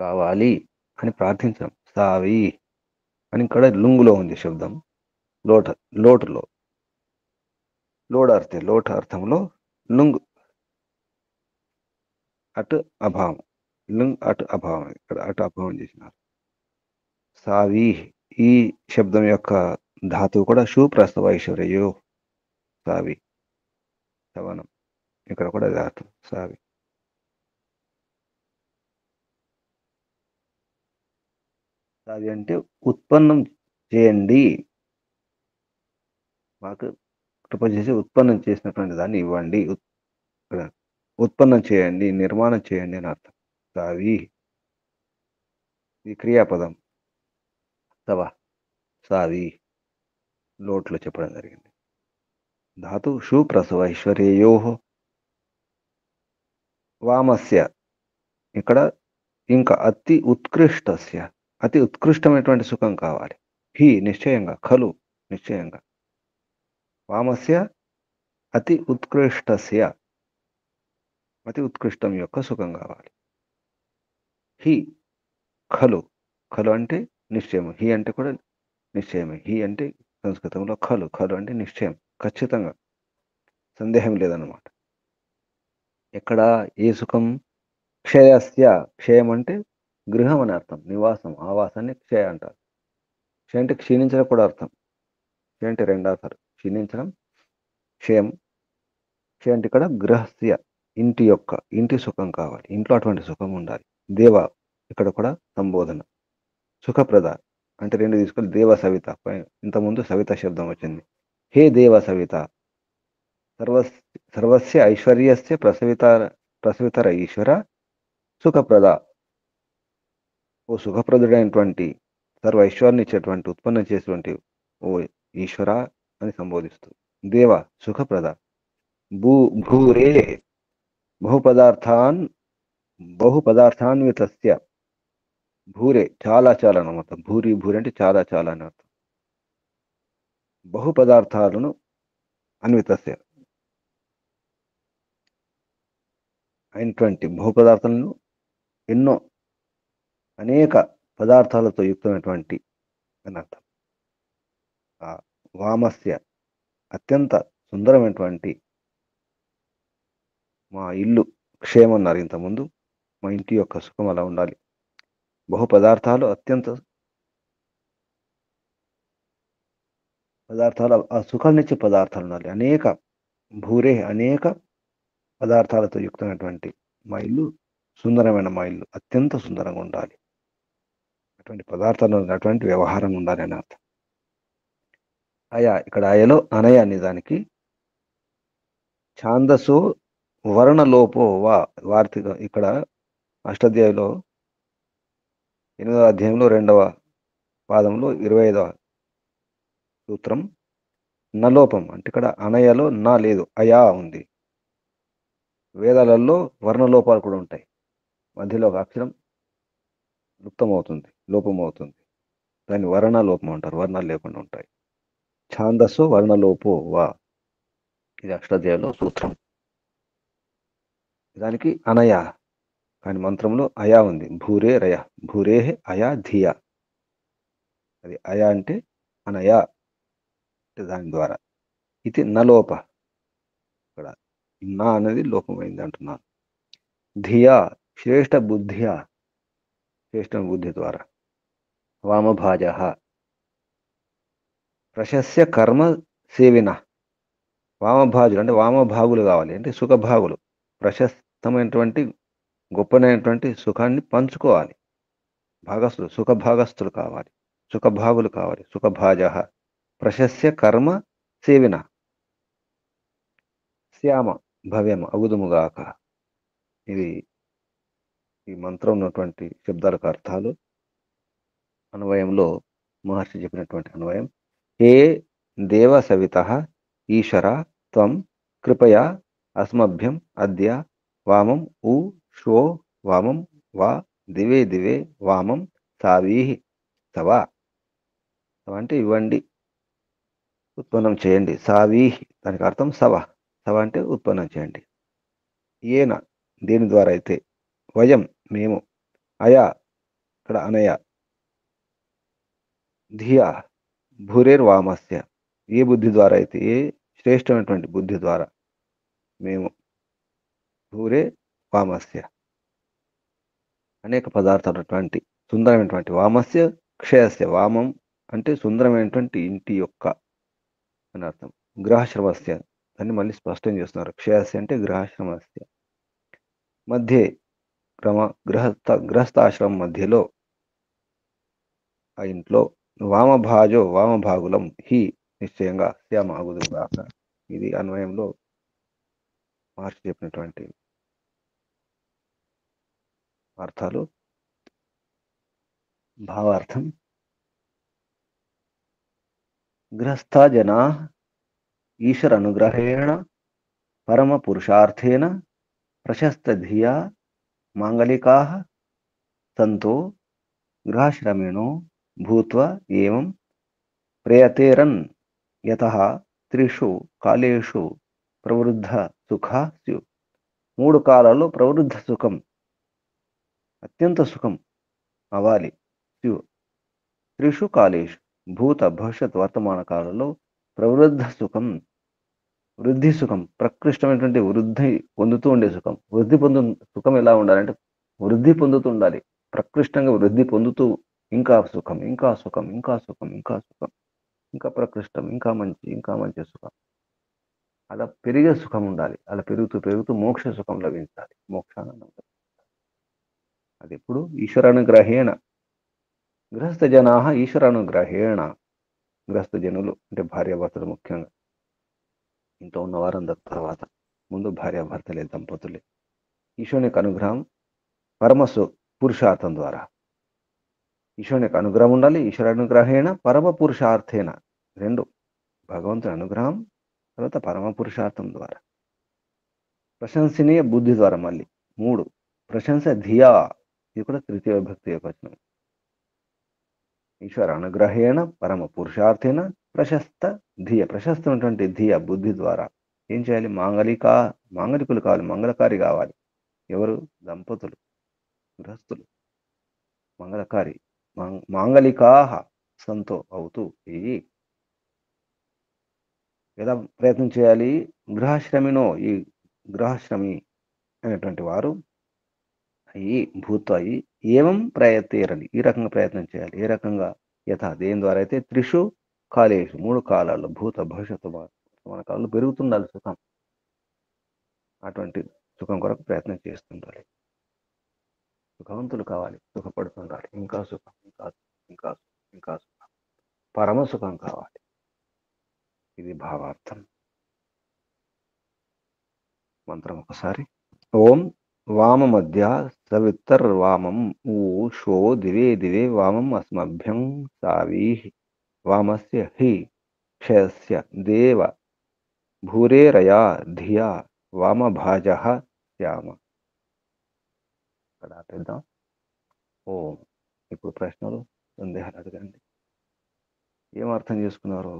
కావాలి అని ప్రార్థించడం. సావి అని ఇక్కడ లుంగులో ఉంది శబ్దం. లోటులో లోడ్ అర్థే, లోట్ అర్థంలో లుంగ్ అటు అభావం. లుంగ్ అటు అభావం, ఇక్కడ అటు అభావం చేసినారు. సావి ఈ శబ్దం యొక్క ధాతువు కూడా షు ప్రసవ ఐశ్వర్యయో. సావి సవనం, ఇక్కడ కూడా ధాతు సావి. సావి అంటే ఉత్పన్నం చేయండి, మాకు కృప చేసి ఉత్పన్నం చేసినటువంటి దాన్ని ఇవ్వండి. ఉత్పన్నం చేయండి, నిర్మాణం చేయండి అని అర్థం. సావి ఇది క్రియాపదం. సవ సావి లోట్లో చెప్పడం జరిగింది. ధాతు షు ప్రసవ ఐశ్వర్యయో. వామస్య ఇక్కడ ఇంకా అతి ఉత్కృష్టస్య, అతి ఉత్కృష్టమైనటువంటి సుఖం కావాలి. హి నిశ్చయంగా, ఖలు నిశ్చయంగా. వామస్య అతి ఉత్కృష్టస్య, అతి ఉత్కృష్టం యొక్క సుఖం కావాలి. హి ఖలు, ఖలు అంటే నిశ్చయం, హి అంటే కూడా నిశ్చయమే. హి అంటే సంస్కృతంలో ఖలు, ఖలు అంటే నిశ్చయం, ఖచ్చితంగా, సందేహం లేదన్నమాట. ఎక్కడ ఏ సుఖం? క్షయస్య, క్షయం అంటే గృహం అని అర్థం, నివాసం, ఆవాసాన్ని క్షయ అంటారు. క్షయ అంటే క్షీణించడం కూడా అర్థం. క్షయ అంటే రెండవసారి క్షీణించడం, క్షయం. క్షయ అంటే ఇక్కడ గృహస్థ్య, ఇంటి సుఖం కావాలి, ఇంట్లో అటువంటి సుఖం ఉండాలి. దేవ ఇక్కడ కూడా సంబోధన. సుఖప్రద అంటే రెండు తీసుకొని దేవ సవిత, ఇంతకుముందు సవిత శబ్దం వచ్చింది. హే దేవ సవిత, సర్వస్య ఐశ్వర్యస్య ప్రసవితర ఈశ్వర సుఖప్రద. ఓ సుఖప్రదుడైనటువంటి సర్వ ఐశ్వర్యాన్ని ఇచ్చేటువంటి ఉత్పన్నం చేసేటువంటి ఓ ఈశ్వర అని సంబోధిస్తూ. దేవ సుఖప్రద. భూరే బహుపదార్థాన్వితస్య. భూరే చాలా చాలా అని అర్థం. భూరి అంటే చాలా చాలా అని అర్థం. బహుపదార్థాలను అన్వితస్య అయినటువంటి బహుపదార్థాలను, ఎన్నో అనేక పదార్థాలతో యుక్తమైనటువంటి అని అర్థం. వామస్య అత్యంత సుందరమైనటువంటి మా ఇల్లు క్షేమన్నారు ఇంతకుముందు. మా ఇంటి యొక్క సుఖం అలా ఉండాలి. బహు పదార్థాలు, అత్యంత పదార్థాలు, ఆ సుఖాన్నిచ్చే పదార్థాలు ఉండాలి. భూరే అనేక పదార్థాలతో యుక్తమైనటువంటి మా ఇల్లు, సుందరమైన మా ఇల్లు అత్యంత సుందరంగా ఉండాలి. అటువంటి పదార్థాలు అటువంటి వ్యవహారం ఉండాలి అని అర్థం. ఇక్కడ అయలో అనయ అనే దానికి ఛాందస్సు వర్ణలోపో వార్తిక. ఇక్కడ అష్టాధ్యాయంలో 8వ అధ్యాయంలో 2వ పాదంలో 25వ సూత్రం నలోపం అంటే ఇక్కడ అనయలో నా లేదు, అయా ఉంది. వేదాలలో వర్ణలోపాలు కూడా ఉంటాయి. మధ్యలో ఒక అక్షరం లోపమవుతుంది. దాన్ని వర్ణలోపం అంటారు. వర్ణాలు లేకుండా ఉంటాయి. ఛాందస్సు వర్ణలోపో ఇది అష్టాధ్యాయంలో సూత్రం. దానికి అనయ, కానీ మంత్రంలో అయా ఉంది. భూరే రయ, భూరే అయా ధియా. అది అయా అంటే అనయా అంటే దాని ద్వారా. ఇది నలోప, ఇక్కడ నా అనేది లోపమైంది అంటున్నాను. ధియా శ్రేష్ఠ బుద్ధి ద్వారా. వామభాజ ప్రశస్య కర్మ సేవిన. వామభాజులు అంటే వామభాగులు కావాలి, అంటే సుఖభాగులు. ప్రశస్తమైనటువంటి గొప్పనైనటువంటి సుఖాన్ని పంచుకోవాలి. సుఖభాగస్థులు కావాలి, సుఖభాగులు కావాలి. సుఖభాజ ప్రశస్య కర్మ సేవిన. శ్యామ భవ్యం అగుదుముగాక. ఇది ఈ మంత్రం ఉన్నటువంటి శబ్దాలకు అర్థాలు. అన్వయంలో మహర్షి చెప్పినటువంటి అన్వయం. హే దేవ సవిత ఈశ్వర త్వం కృపయా అస్మభ్యం అద్య వామం శ్వో వామం వా దివే దివే వామం సావీహి సవా. అంటే ఇవ్వండి, ఉత్పన్నం చేయండి. సావీహి దానికి అర్థం సవ అంటే ఉత్పన్నం చేయండి. ఏన దేని ద్వారా అయితే, వయం మేము, అయా ఇక్కడ అనయ, ధియా భూరేర్వామస్య ఏ బుద్ధి ద్వారా అయితే, ఏ శ్రేష్టమైనటువంటి బుద్ధి ద్వారా మేము, భూరే వామస్య అనేక పదార్థాలటువంటి సుందరమైనటువంటి, వామస్య క్షయస్య, వామం అంటే సుందరమైనటువంటి ఇంటి యొక్క అని అర్థం. గృహాశ్రమస్య దాన్ని మళ్ళీ స్పష్టం చేస్తున్నారు. క్షయస్య అంటే గృహాశ్రమస్య మధ్య గృహస్థాశ్రమం మధ్యలో ఆ ఇంట్లో వామభాగులం హి నిశ్చయంగా శ్యామ అగుదుగాక. ఇది అన్వయంలో మహర్షి చెప్పినటువంటి అర్థాలు. భావార్థం. గృహస్థ జనా ఈశ్వర అనుగ్రహేణ పరమ పురుషార్థేన ప్రశస్త ధియా మాంగళికాః సంతో గృహాశ్రమిణో భూత్వా ఏవం ప్రయతేరన్ యతః త్రిషు కాలేషు ప్రవృద్ధ సుఖా స్యు. 3 కాలాల్లో ప్రవృద్ధ సుఖం, అత్యంత సుఖం అవ్వాలి. స్యు త్రిషు కాలేషు భూత భవిష్యత్ వర్తమాన కాలంలో ప్రవృద్ధ సుఖం, వృద్ధి సుఖం, ప్రకృష్టమైనటువంటి వృద్ధి పొందుతూ ఉండే సుఖం. సుఖం ఎలా ఉండాలంటే వృద్ధి పొందుతూ ఉండాలి. ప్రకృష్టంగా వృద్ధి పొందుతూ ఇంకా సుఖం, ఇంకా సుఖం, ఇంకా సుఖం, ఇంకా సుఖం, ఇంకా ప్రకృష్టం, ఇంకా మంచి సుఖం. అలా పెరిగే సుఖం ఉండాలి. అలా పెరుగుతూ పెరుగుతూ మోక్ష సుఖం లభించాలి. మోక్షానందం. అది ఎప్పుడు ఈశ్వరానుగ్రహేణ. గృహస్థ జనా ఈశ్వరానుగ్రహేణ. గృహస్థ జనులు అంటే భార్యాభర్తలు ముఖ్యంగా. ఇంట్లో ఉన్న వారందరి తర్వాత ముందు భార్యాభర్తలే, దంపతులే. ఈశ్వరునికి అనుగ్రహం పరమసు పురుషార్థం ద్వారా. ఈశ్వరునికి అనుగ్రహం ఉండాలి. ఈశ్వరానుగ్రహేణ పరమ పురుషార్థేన. రెండు, భగవంతుని అనుగ్రహం, తర్వాత పరమ పురుషార్థం ద్వారా. ప్రశంసనీయ బుద్ధి ద్వారా. మళ్ళీ మూడు, ప్రశంస ధియా. ఇది కూడా తృతీయ విభక్తి ఏకవచనం. ఈశ్వర అనుగ్రహేణ పరమ పురుషార్థేన ప్రశస్త ధియ. ప్రశస్తమైనటువంటి ధియ బుద్ధి ద్వారా ఏం చేయాలి? మాంగలికులు కావాలి, మంగళకారి కావాలి. ఎవరు? దంపతులు, గృహస్థులు. మంగళకారి, మాంగలికా సంతో అవుతూ ఈ ఎలా ప్రయత్నం చేయాలి? గృహాశ్రమినో, ఈ గృహాశ్రమి అనేటువంటి వారు అయి భూత్వ అయి ఏవం ప్రయతేరని, ఈ రకంగా ప్రయత్నం చేయాలి. ఏ రకంగా? యథా, దేని ద్వారా అయితే త్రిషు కాలేషు, మూడు కాలాల్లో, భూత భవిష్యత్తు మన కాలంలో పెరుగుతుండాలి సుఖం. అటువంటి సుఖం కొరకు ప్రయత్నం చేస్తుండాలి. సుఖవంతులు కావాలి, సుఖపడుతుండాలి. ఇంకా సుఖం, ఇంకా ఇంకా ఇంకా సుఖం, పరమ సుఖం కావాలి. ఇది భావార్థం. మంత్రం ఒకసారి. ఓం వామ మధ్య సవితర్వామం ఊషో దివే దివే వామం అస్మభ్యం సావీః వామస్య హి క్షయస్య దేవ భూరేరయా ధియా వామభాజః శ్యామ. ఇక్కడ ఆపేద్దాం. ఓం. ఇప్పుడు ప్రశ్నలు, సందేహాలు అడగండి. ఏం అర్థం చేసుకున్నారు?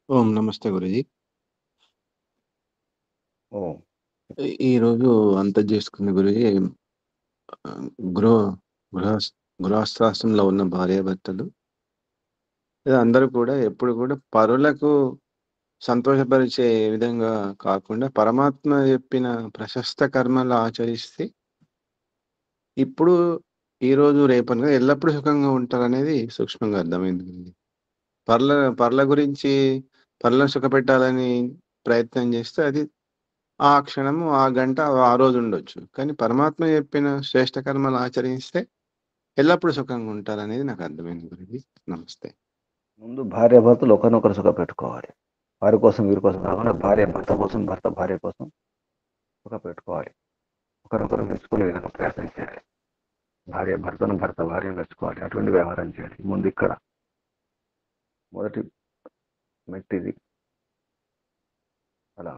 ఓం నమస్తే గురుజీ. ఓం. ఈరోజు అంతా చేసుకుంది గురుజీ. గృహ గృహస్థాశ్రమంలో ఉన్న భార్యాభర్తలు అందరూ కూడా ఎప్పుడు కూడా పరులకు సంతోషపరిచే విధంగా కాకుండా పరమాత్మ చెప్పిన ప్రశస్త కర్మలు ఆచరిస్తే ఇప్పుడు ఈరోజు రేపనగా ఎల్లప్పుడూ సుఖంగా ఉంటారనేది సూక్ష్మంగా అర్థమైంది గురుజీ. పర్ల గురించి పర్లను సుఖపెట్టాలని ప్రయత్నం చేస్తే అది ఆ క్షణము, ఆ గంట, ఆ రోజు ఉండొచ్చు. కానీ పరమాత్మ చెప్పిన శ్రేష్ఠ కర్మలు ఆచరిస్తే ఎల్లప్పుడూ సుఖంగా ఉంటారనేది నాకు అర్థమైంది గురుజీ. నమస్తే. ముందు భార్యాభర్తలు ఒకరినొకరు సుఖ పెట్టుకోవాలి. వారి కోసం వీరి కోసం కాకుండా భార్య భర్త కోసం, భర్త భార్య కోసం సుఖ పెట్టుకోవాలి. ఒకరినొకరు మెచ్చుకునే విధంగా ప్రయత్నం చేయాలి. భార్య భర్తను, భర్త భార్యను మెచ్చుకోవాలి. అటువంటి వ్యవహారం చేయాలి. ముందు ఇక్కడ మొదటి మెట్టిది. అలా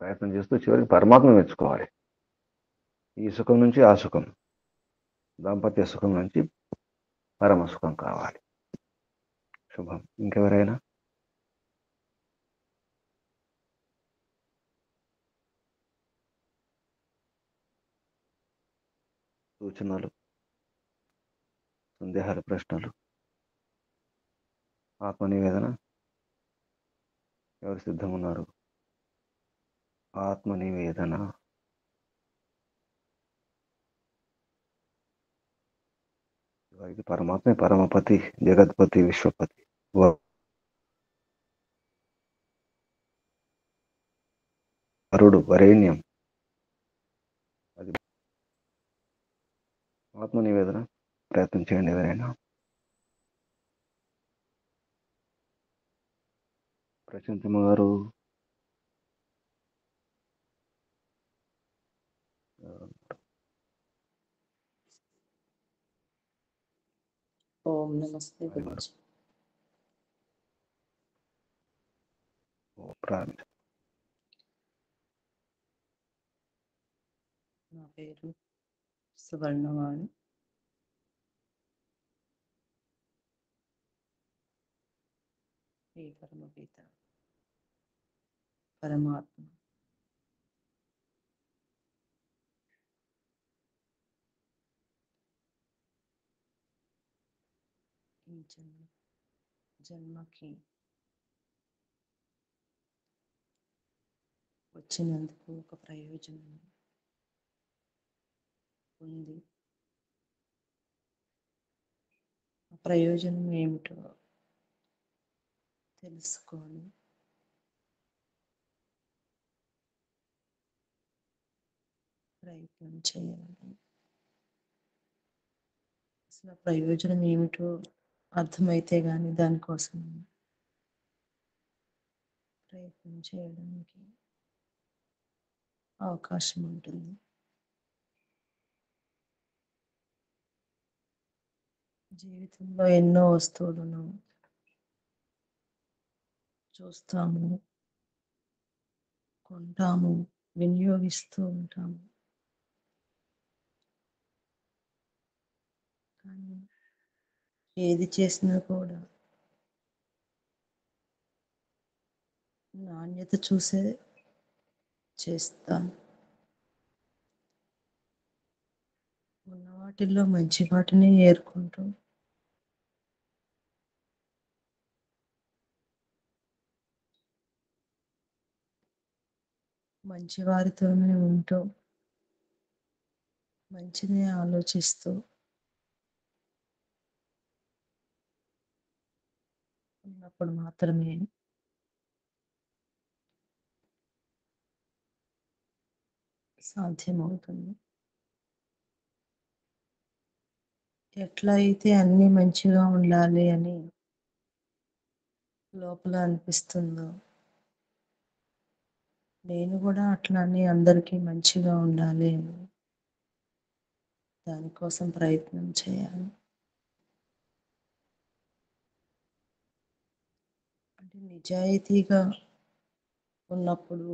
ప్రయత్నం చేస్తూ చివరికి పరమాత్మ మెచ్చుకోవాలి. ఈ సుఖం నుంచి ఆ సుఖం, దాంపత్య సుఖం నుంచి పరమ సుఖం కావాలి. శుభం. ఇంకెవరైనా? సూచనలు, సందేహాలు, ప్రశ్నలు? ఆత్మ నివేదన ఎవరు సిద్ధమున్నారు? ఆత్మ నివేదన. ఇది పరమాత్మే, పరమపతి, జగత్పతి, విశ్వపతి, వరుడు, వరేణ్యం. అది ఆత్మ నివేదన. ప్రయత్నం చేయండి ఎవరైనా. ప్రశాంతమ్మ గారు, ఓం నమస్తే గురుజీ. ప్రారంభ. నా పేరు సువర్ణవాణి. ఈ పరమపిత పరమాత్మ ఈ జన్మకి వచ్చినందుకు ఒక ప్రయోజనం ఉంది. ఆ ప్రయోజనం ఏమిటో తెలుసుకొని ప్రయత్నం చేయాలి. అసలు ఆ ప్రయోజనం ఏమిటో అర్థమైతే కానీ దానికోసం ప్రయత్నం చేయడానికి అవకాశం ఉంటుంది. జీవితంలో ఎన్నో వస్తువులను చూస్తాము, కొంటాము, వినియోగిస్తూ ఉంటాము. కానీ ఏది చేసినా కూడా నాణ్యత చూసే చేస్తాం. ఉన్న వాటిల్లో మంచి వాటిని ఏరుకుంటూ మంచి వారితోనే ఉంటూ మంచిని ఆలోచిస్తూ ఉన్నప్పుడు మాత్రమే సాధ్యమవుతుంది. ఎట్లా అయితే అన్ని మంచిగా ఉండాలి అని లోపల అనిపిస్తుందో, నేను కూడా అట్లానే అందరికీ మంచిగా ఉండాలి అని దానికోసం ప్రయత్నం చేయాలి. అంటే నిజాయితీగా ఉన్నప్పుడు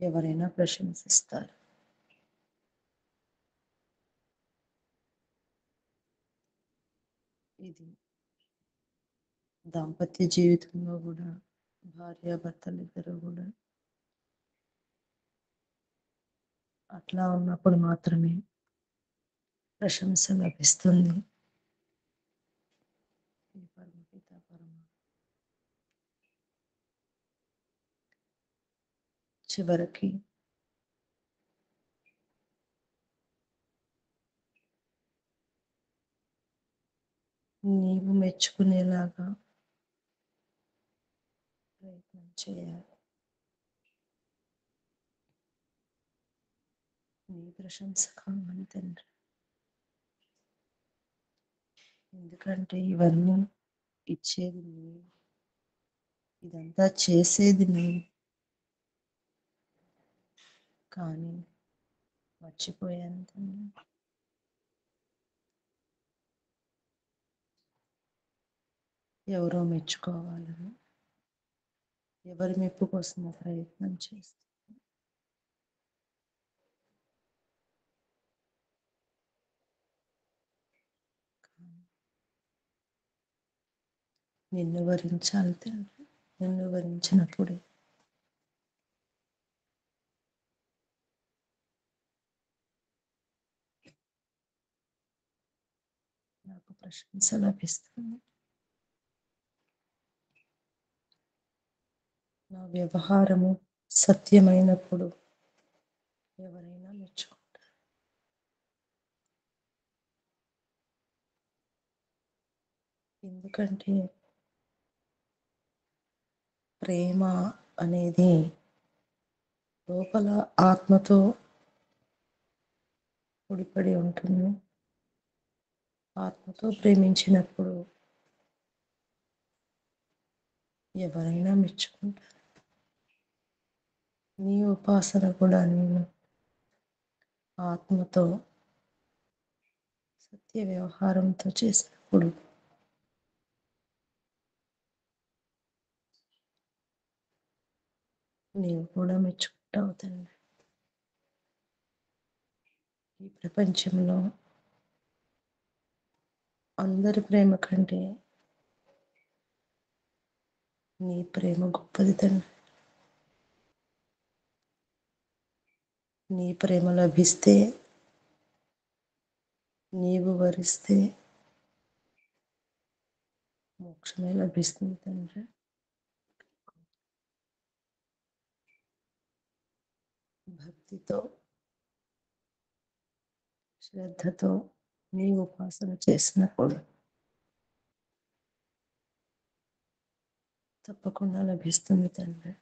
ఎవరైనా ప్రశంసిస్తారు. ఇది దాంపత్య జీవితంలో కూడా భార్యాభర్తలు ఇద్దరు కూడా అట్లా ఉన్నప్పుడు మాత్రమే ప్రశంస లభిస్తుంది. ఈ పరమపిత చివరికి నీవు మెచ్చుకునేలాగా ప్రయత్నం చేయాలి. నీ ప్రశంస కావాలి తండ్రి. ఎందుకంటే ఇవన్నీ ఇచ్చేది నీవు, ఇదంతా చేసేది నీవు. కానీ మర్చిపోయాను తండ్రి. ఎవరో మెచ్చుకోవాలని, ఎవరి మెప్పు కోసం ప్రయత్నం చేస్తాను. నిన్ను వరించాలి తండ్రి. నిన్ను వరించినప్పుడే నాకు ప్రశంస లభిస్తుంది. నా వ్యవహారము సత్యమైనప్పుడు ఎవరైనా మెచ్చుకుంటారు. ఎందుకంటే ప్రేమ అనేది లోపల ఆత్మతో ముడిపడి ఉంటుంది. ఆత్మతో ప్రేమించినప్పుడు ఎవరైనా మెచ్చుకుంటారు. నీ ఉపాసన కూడా నేను ఆత్మతో సత్య వ్యవహారంతో చేసినప్పుడు నీవు కూడా మెచ్చుకుంటావు తండ్రి. ఈ ప్రపంచంలో అందరి ప్రేమ కంటే నీ ప్రేమ గొప్పది తండ్రి. నీ ప్రేమ లభిస్తే, నీవు వరిస్తే మోక్షమే లభిస్తుంది తండ్రి. భక్తితో శ్రద్ధతో నీ ఉపాసన చేసినప్పుడు తప్పకుండా లభిస్తుంది తండ్రి.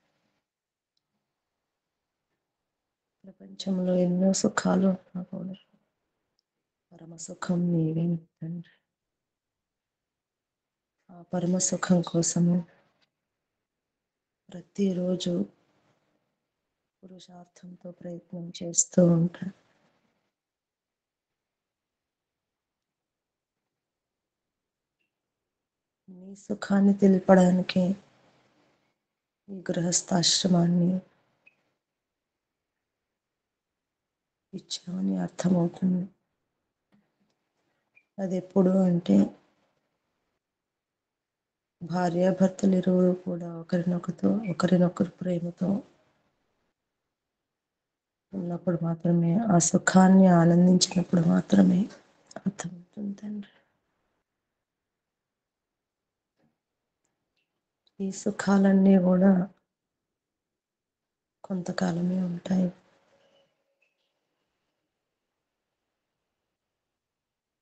ప్రపంచంలో ఎన్నో సుఖాలు ఉన్నా కూడా పరమ సుఖం నీవే తండ్రి. ఆ పరమ సుఖం కోసము ప్రతిరోజు పురుషార్థంతో ప్రయత్నం చేస్తూ ఉంటాను. నీ సుఖాన్ని తెలపడానికి ఈ గృహస్థాశ్రమాన్ని ఇచ్చామని అర్థమవుతుంది. అది ఎప్పుడు అంటే భార్యాభర్తలు ఇరువురు కూడా ఒకరినొకరు ప్రేమతో ఉన్నప్పుడు మాత్రమే, ఆ సుఖాన్ని ఆనందించినప్పుడు మాత్రమే అర్థమవుతుంది తండ్రి. ఈ సుఖాలన్నీ కూడా కొంతకాలమే ఉంటాయి.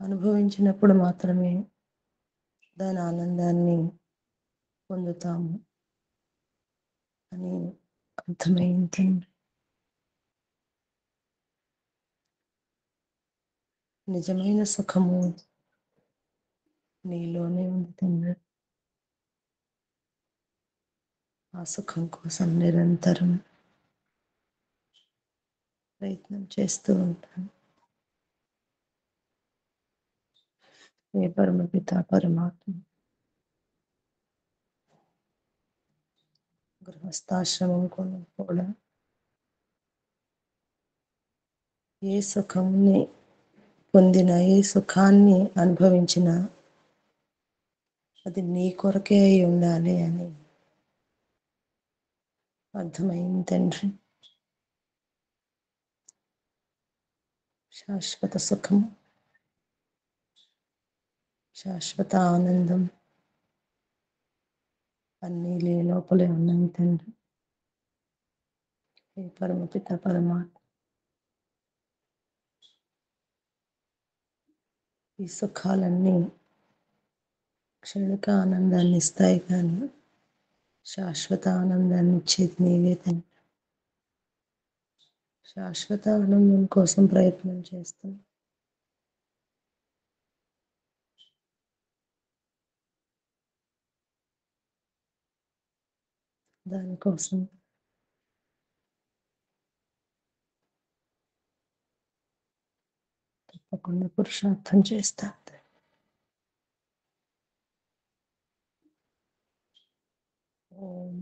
అనుభవించినప్పుడు మాత్రమే దాని ఆనందాన్ని పొందుతాము అని అర్థమైంది. నిజమైన సుఖము నీలోనే ఉంది తండ్రి. ఆ సుఖం కోసం నిరంతరం ప్రయత్నం చేస్తూ ఉంటాను. ఏ పరమపిత పరమాత్మ గృహస్థాశ్రమం కూడా ఏ సుఖంని పొందిన, ఏ సుఖాన్ని అనుభవించిన అది నీ కొరకే అయి ఉండాలి అని అర్థమైంది తండ్రి. శాశ్వత సుఖం, శాశ్వత ఆనందం అన్నీ నీ లోపలే ఉన్నాయి తండ్రి. ఏ పరమపిత పరమాత్మ ఈ సుఖాలన్నీ క్షణిక ఆనందాన్ని ఇస్తాయి, కానీ శాశ్వత ఆనందాన్ని ఇచ్చేది నీవే తండ్రి. శాశ్వత ఆనందం కోసం ప్రయత్నం చేస్తాం. దానికోసం తప్పకుండా పురుషార్థం చేస్తాను. ఓం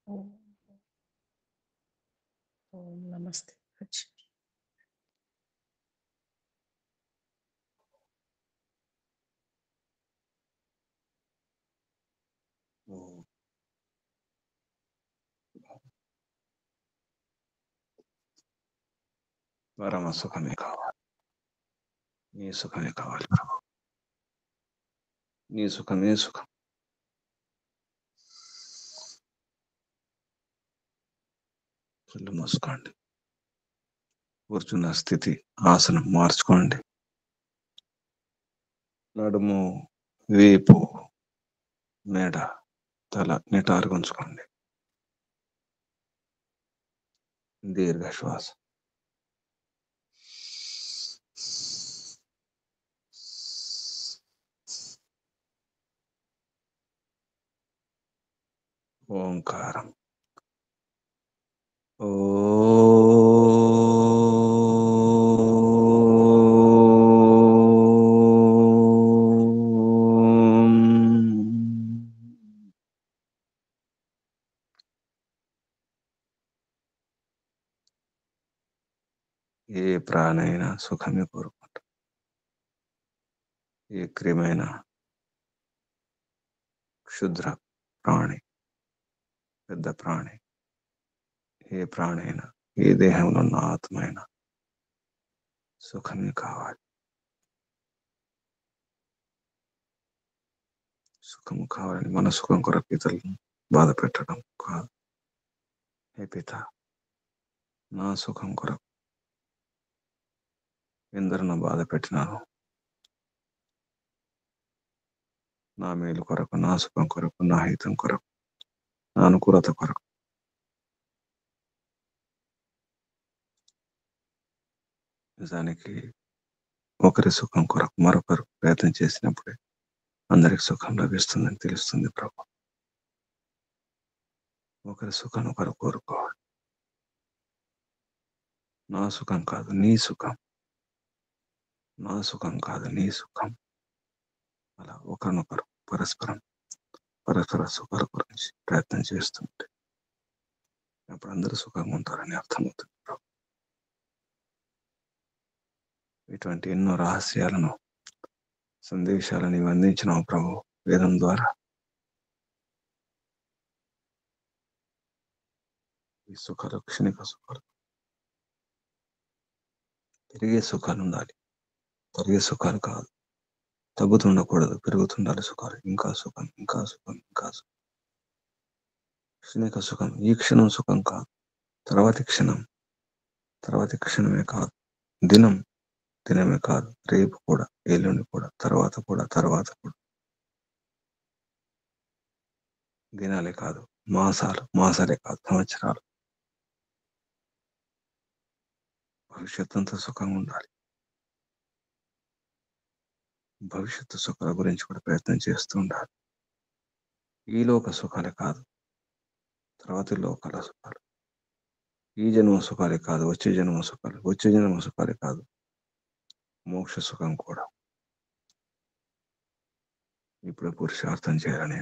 ఓం ఓం నమస్తే. పరమ సుఖమే కావాలి. నీ సుఖమే కావాలి ప్రభు. నీ సుఖమే సుఖం. కళ్ళు మూసుకోండి. కూర్చున్న స్థితి, ఆసనం మార్చుకోండి. నడుము, వీపు, మెడ, తల నిటారుగా ఉంచుకోండి. దీర్ఘ శ్వాస. ఓంకారం. ఏ ప్రాణైనా సుఖమే కోరుకుంటాం. ఏ క్రిమైనా, క్షుద్ర ప్రాణి, పెద్ద ప్రాణి, ఏ ప్రాణైనా, ఏ దేహంలో ఉన్న ఆత్మ అయినా సుఖమే కావాలి. సుఖము కావాలని మన సుఖం కొరకు ఇతరులను బాధ పెట్టడం కాదు. హే పిత, నా సుఖం కొరకు ఎందరినో బాధ పెట్టినాను. నా మేలు కొరకు, నా సుఖం కొరకు, నా హితం కొరకు, నా అనుకూలత కొరకు. నిజానికి ఒకరి సుఖం కొరకు మరొకరు ప్రయత్నం చేసినప్పుడే అందరికి సుఖం లభిస్తుందని తెలుస్తుంది ప్రభు. ఒకరి సుఖం ఒకరు కోరుకోవాలి. నా సుఖం కాదు నీ సుఖం, నా సుఖం కాదు నీ సుఖం. అలా ఒకరినొకరు పరస్పర సుఖాల గురించి ప్రయత్నం చేస్తుంటే అప్పుడు అందరూ సుఖంగా ఉంటారని అర్థమవుతుంది ప్రభు. ఇటువంటి ఎన్నో రహస్యాలను, సందేశాలను అందించినావు ప్రభు వేదం ద్వారా. ఈ సుఖాలు క్షణిక సుఖాలు, పెరిగే సుఖాలు ఉండాలి, తరిగే సుఖాలు కాదు. తగ్గుతుండకూడదు, పెరుగుతుండాలి సుఖాలు. ఇంకా సుఖం, ఇంకా సుఖం, ఇంకా సుఖం. క్షణిక సుఖం, ఈ క్షణం సుఖం కాదు, తర్వాతి క్షణమే కాదు, దినమే కాదు, రేపు కూడా, ఎల్లుండి కూడా, తర్వాత కూడా. దినాలే కాదు, మాసాలే కాదు, సంవత్సరాలు. భవిష్యత్తు అంతా సుఖంగా ఉండాలి. భవిష్యత్తు సుఖాల గురించి కూడా ప్రయత్నం చేస్తూ ఉండాలి. ఈ లోక సుఖాలే కాదు, తర్వాతి లోకాల సుఖాలు. ఈ జన్మ సుఖాలే కాదు, వచ్చే జన్మ సుఖాలే కాదు, మోక్ష సుఖం కూడా. ఇప్పుడు పురుషార్థం చేయాలని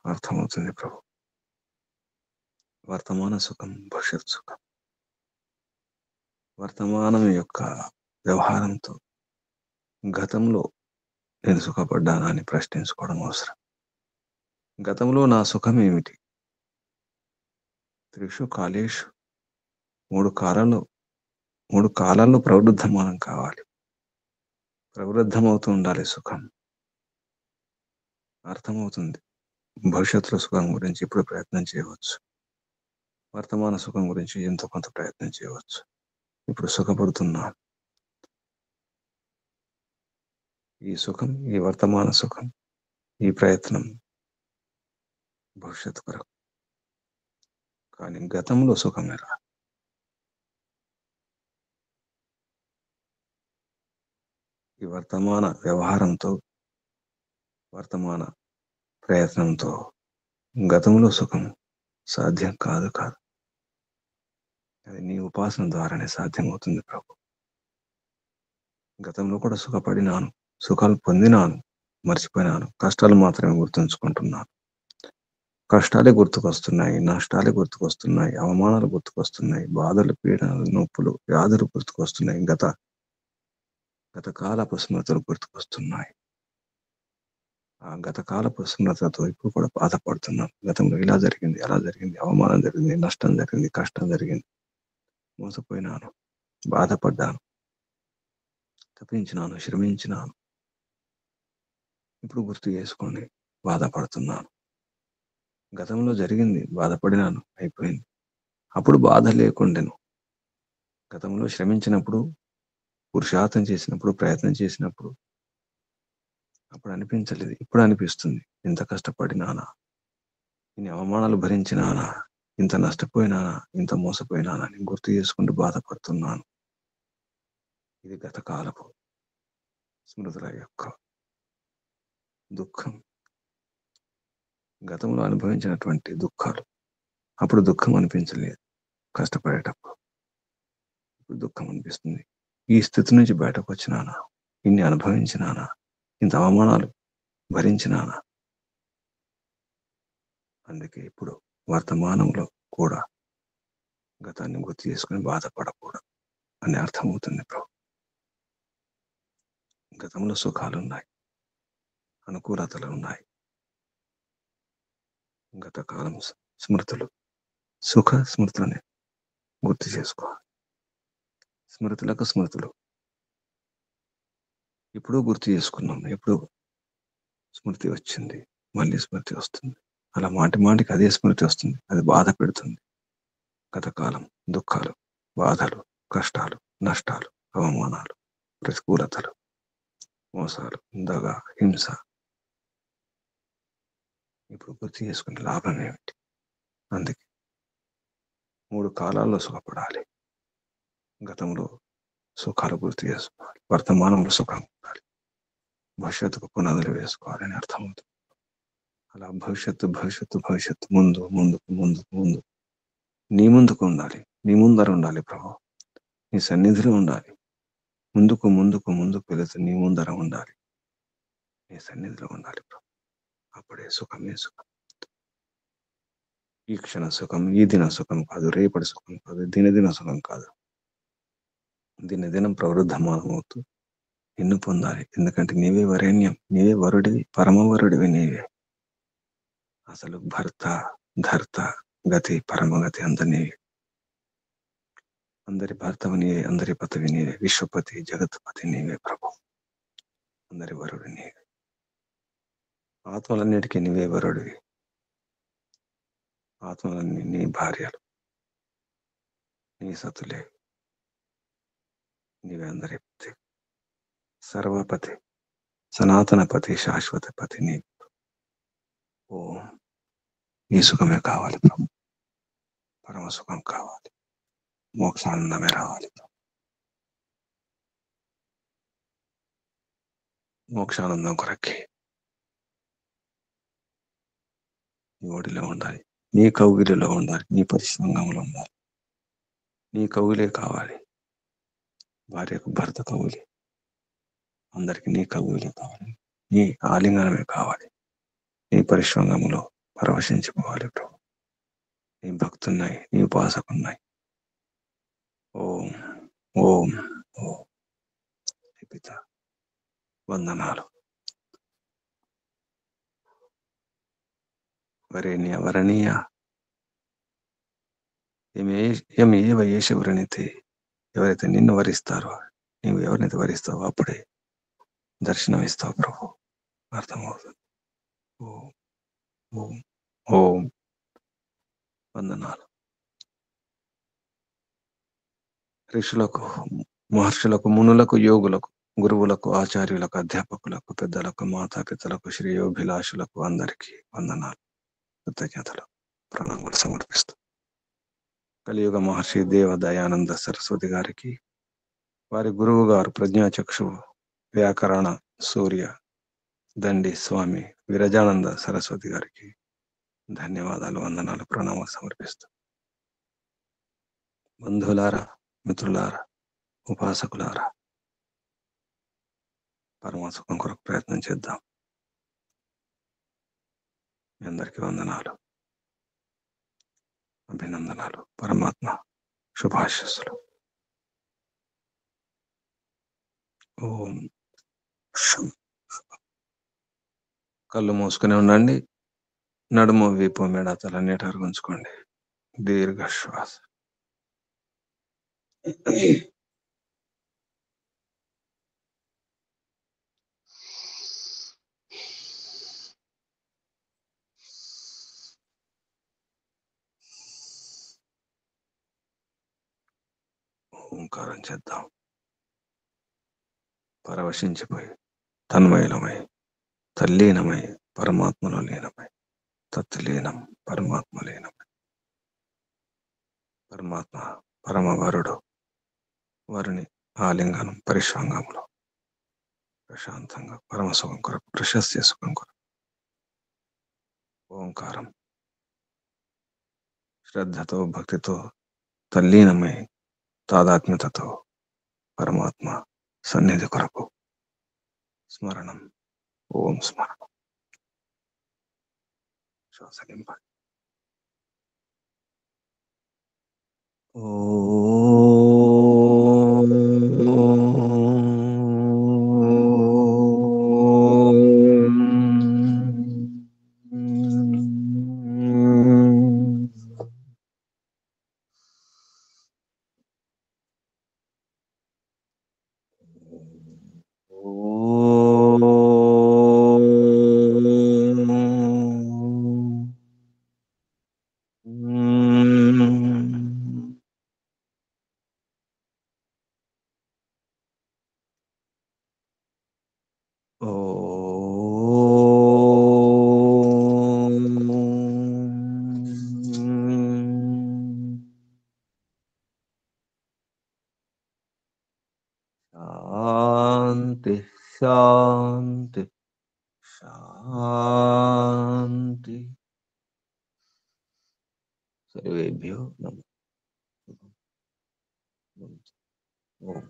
అర్థమవుతుంది ప్రభు. వర్తమాన సుఖం, భవిష్యత్ సుఖం. వర్తమానం యొక్క వ్యవహారంతో గతంలో నేను సుఖపడ్డానా అని ప్రశ్నించుకోవడం అవసరం. గతంలో నా సుఖం ఏమిటి? 3 కాలేషు, 3 కాలాల్లో ప్రవృద్ధమానం కావాలి. ప్రవృద్ధమవుతూ ఉండాలి సుఖం. అర్థమవుతుంది. భవిష్యత్తులో సుఖం గురించి ఇప్పుడు ప్రయత్నం చేయవచ్చు. వర్తమాన సుఖం గురించి ఎంతో కొంత ప్రయత్నం చేయవచ్చు. ఇప్పుడు సుఖపడుతున్నాను. ఈ సుఖం, ఈ వర్తమాన సుఖం, ఈ ప్రయత్నం భవిష్యత్తు కొరకు. కానీ గతంలో సుఖం ఎలా? ఈ వర్తమాన వ్యవహారంతో, వర్తమాన ప్రయత్నంతో గతంలో సుఖం సాధ్యం కాదు. అది నీ ఉపాసన ద్వారానే సాధ్యమవుతుంది ప్రభు. గతంలో కూడా సుఖపడినాను, సుఖాలు పొందినాను, మర్చిపోయినాను. కష్టాలు మాత్రమే గుర్తుంచుకుంటున్నాను. కష్టాలే గుర్తుకొస్తున్నాయి, నష్టాలే గుర్తుకొస్తున్నాయి, అవమానాలు గుర్తుకొస్తున్నాయి, బాధలు, పీడనలు, నొప్పులు, వ్యాధులు గుర్తుకొస్తున్నాయి. గత కాలపు స్మృతులు గుర్తుకొస్తున్నాయి. ఆ గత కాలపు స్మృతులతో ఇప్పుడు కూడా బాధపడుతున్నాను. గతంలో ఇలా జరిగింది, అలా జరిగింది, అవమానం జరిగింది, నష్టం జరిగింది, కష్టం జరిగింది, మోసపోయినాను, బాధపడ్డాను, తప్పించినాను, శ్రమించినాను. ఇప్పుడు గుర్తు చేసుకొని బాధపడుతున్నాను. గతంలో జరిగింది, బాధపడినాను, అయిపోయింది. అప్పుడు బాధ లేకుండెను. గతంలో శ్రమించినప్పుడు, పురుషార్థం చేసినప్పుడు, ప్రయత్నం చేసినప్పుడు అప్పుడు అనిపించలేదు. ఇప్పుడు అనిపిస్తుంది. ఇంత కష్టపడినానా, ఇన్ని అవమానాలు భరించినానా, ఇంత నష్టపోయినానా, ఇంత మోసపోయినానా అని గుర్తు చేసుకుంటూ బాధపడుతున్నాను. ఇది గత కాలపు స్మృతుల యొక్క దుఃఖం. గతంలో అనుభవించినటువంటి దుఃఖాలు. అప్పుడు దుఃఖం అనిపించలేదు కష్టపడేటప్పుడు. ఇప్పుడు దుఃఖం అనిపిస్తుంది. ఈ స్థితి నుంచి బయటకు వచ్చినానా, ఇన్ని అనుభవించినానా, ఇంత అవమానాలు భరించినానా. అందుకే ఇప్పుడు వర్తమానంలో కూడా గతాన్ని గుర్తు చేసుకుని బాధపడకూడదు అని అర్థమవుతుంది ప్రభు. గతంలో సుఖాలు ఉన్నాయి, అనుకూలతలు ఉన్నాయి. గతకాలం స్మృతులు, సుఖ స్మృతులని గుర్తు చేసుకోవాలి. స్మృతులకు స్మృతులు ఇప్పుడు గుర్తు చేసుకున్నాం. ఎప్పుడు స్మృతి వచ్చింది, మళ్ళీ స్మృతి వస్తుంది. అలా మాటికి అదే స్మృతి వస్తుంది. అది బాధ పెడుతుంది. గతకాలం దుఃఖాలు. బాధలు, కష్టాలు, నష్టాలు, అవమానాలు, ప్రతికూలతలు, మోసాలు, దగ, హింస. ఇప్పుడు గుర్తు చేసుకునే లాభం ఏమిటి? అందుకే 3 కాలాల్లో సుఖపడాలి. గతంలో సుఖాలు గుర్తు చేసుకోవాలి, వర్తమానంలో సుఖం ఉండాలి, భవిష్యత్తుకు పునాదులు వేసుకోవాలని అర్థమవుతుంది. అలా భవిష్యత్తు ముందు ముందుకు ముందుకు ముందు నీ ముందుకు ఉండాలి, నీ ముందర ఉండాలి ప్రభు, నీ సన్నిధిలో ఉండాలి. ముందుకు ముందుకు ముందుకు వెళుతూ నీ ముందర ఉండాలి, నీ సన్నిధిలో ఉండాలి ప్రభు. అప్పుడే సుఖమే సుఖం. ఈ క్షణ సుఖం, ఈ దిన సుఖం కాదు, రేపటి సుఖం కాదు, దినదిన సుఖం కాదు. దినదినం ప్రవృద్ధమానమవుతూ నిన్ను పొందాలి. ఎందుకంటే నీవే వరేణ్యం, నీవే వరుడివి, పరమవరుడివి నీవే. అసలు భర్త, ధర్త, గతి, పరమగతి అంత నీవే. అందరి భర్తవి నీవే, అందరి పతివి నీవే, విశ్వపతి, జగత్పతి నీవే ప్రభు. అందరి వరుడు నీవే. ఆత్మలన్నిటికీ నీవే వరుడివి. ఆత్మలన్నీ నీ భార్యలు, నీ సతులే. నీవే అందరి పతి, సర్వపతి, సనాతన పతి, శాశ్వత పతి నీ. ఓ ఈ సుఖమే కావాలి ప్రభు, పరమ సుఖం కావాలి, మోక్షానందమే రావాలి ప్రభు. మోక్షానందం కొరకే నీ ఒడిలో ఉండాలి, నీ కౌగిలిలో ఉండాలి, నీ పరిశ్రమంలో ఉండాలి. నీ కౌగిలే కావాలి. భార్యకు భర్త కౌగిలి, అందరికి నీ కౌగిలే కావాలి, నీ ఆలింగనమే కావాలి. నీ పరిశ్రమంలో పరవశించిపోవాలి ప్రభు. నీ భక్తున్నాయి, నీ ఉపాసకున్నాయి. ఓం ఓం ఓం. పిత వందనాలు. వరేణ్య వరణీయ ఏవ యేషవరణితే. ఎవరైతే నిన్ను వరిస్తారో, నీవు ఎవరినైతే వరిస్తావో అప్పుడే దర్శనం ఇస్తావు ప్రభు. అర్థమవుతుంది. ఓం ఓం ఓం. వందనాలు. ఋషులకు, మహర్షులకు, మునులకు, యోగులకు, గురువులకు, ఆచార్యులకు, అధ్యాపకులకు, పెద్దలకు, మాతాపితలకు, శ్రేయోభిలాషులకు అందరికీ వందనాలు, కృతజ్ఞతలు, ప్రణామాలు సమర్పిస్తూ కలియుగ మహర్షి దేవ దయానంద సరస్వతి గారికి, వారి గురువు గారు ప్రజ్ఞాచక్షు వ్యాకరణ సూర్య దండి స్వామి విరజానంద సరస్వతి గారికి ధన్యవాదాలు, వందనాలు, ప్రణామాలు సమర్పిస్తూ బంధువులారా, మిత్రులారా, ఉపాసకులారా, పరమసుఖం కొరకు ప్రయత్నం చేద్దాం. మీ అందరికీ వందనాలు, అభినందనాలు, పరమాత్మ శుభాశస్సులు. ఓం శం. కళ్ళు మూసుకుని ఉండండి. నడుము, వీపు, మెడ, తల నీటారు ఉంచుకోండి. దీర్ఘ శ్వాస. ఓంకారం చేద్దాం. పరవశించిపోయి తన్మయలమై తల్లీనమై పరమాత్మలో లీనమై తత్లీనం పరమాత్మ లీనమై పరమాత్మ పరమవరుడు వారిని ఆలింగనం పరిశ్వంగంలో ప్రశాంతంగా పరమసుఖం కొరకు, ప్రశస్య సుఖం కొరకు ఓంకారం శ్రద్ధతో, భక్తితో, తల్లీనమై తాదాత్మ్యతతో పరమాత్మ సన్నిధి కొరకు స్మరణం. ఓం స్మరణం. శ్వాసలింపండి. శాంతి శాంతి. సర్వేభ్యో నమః. ఓం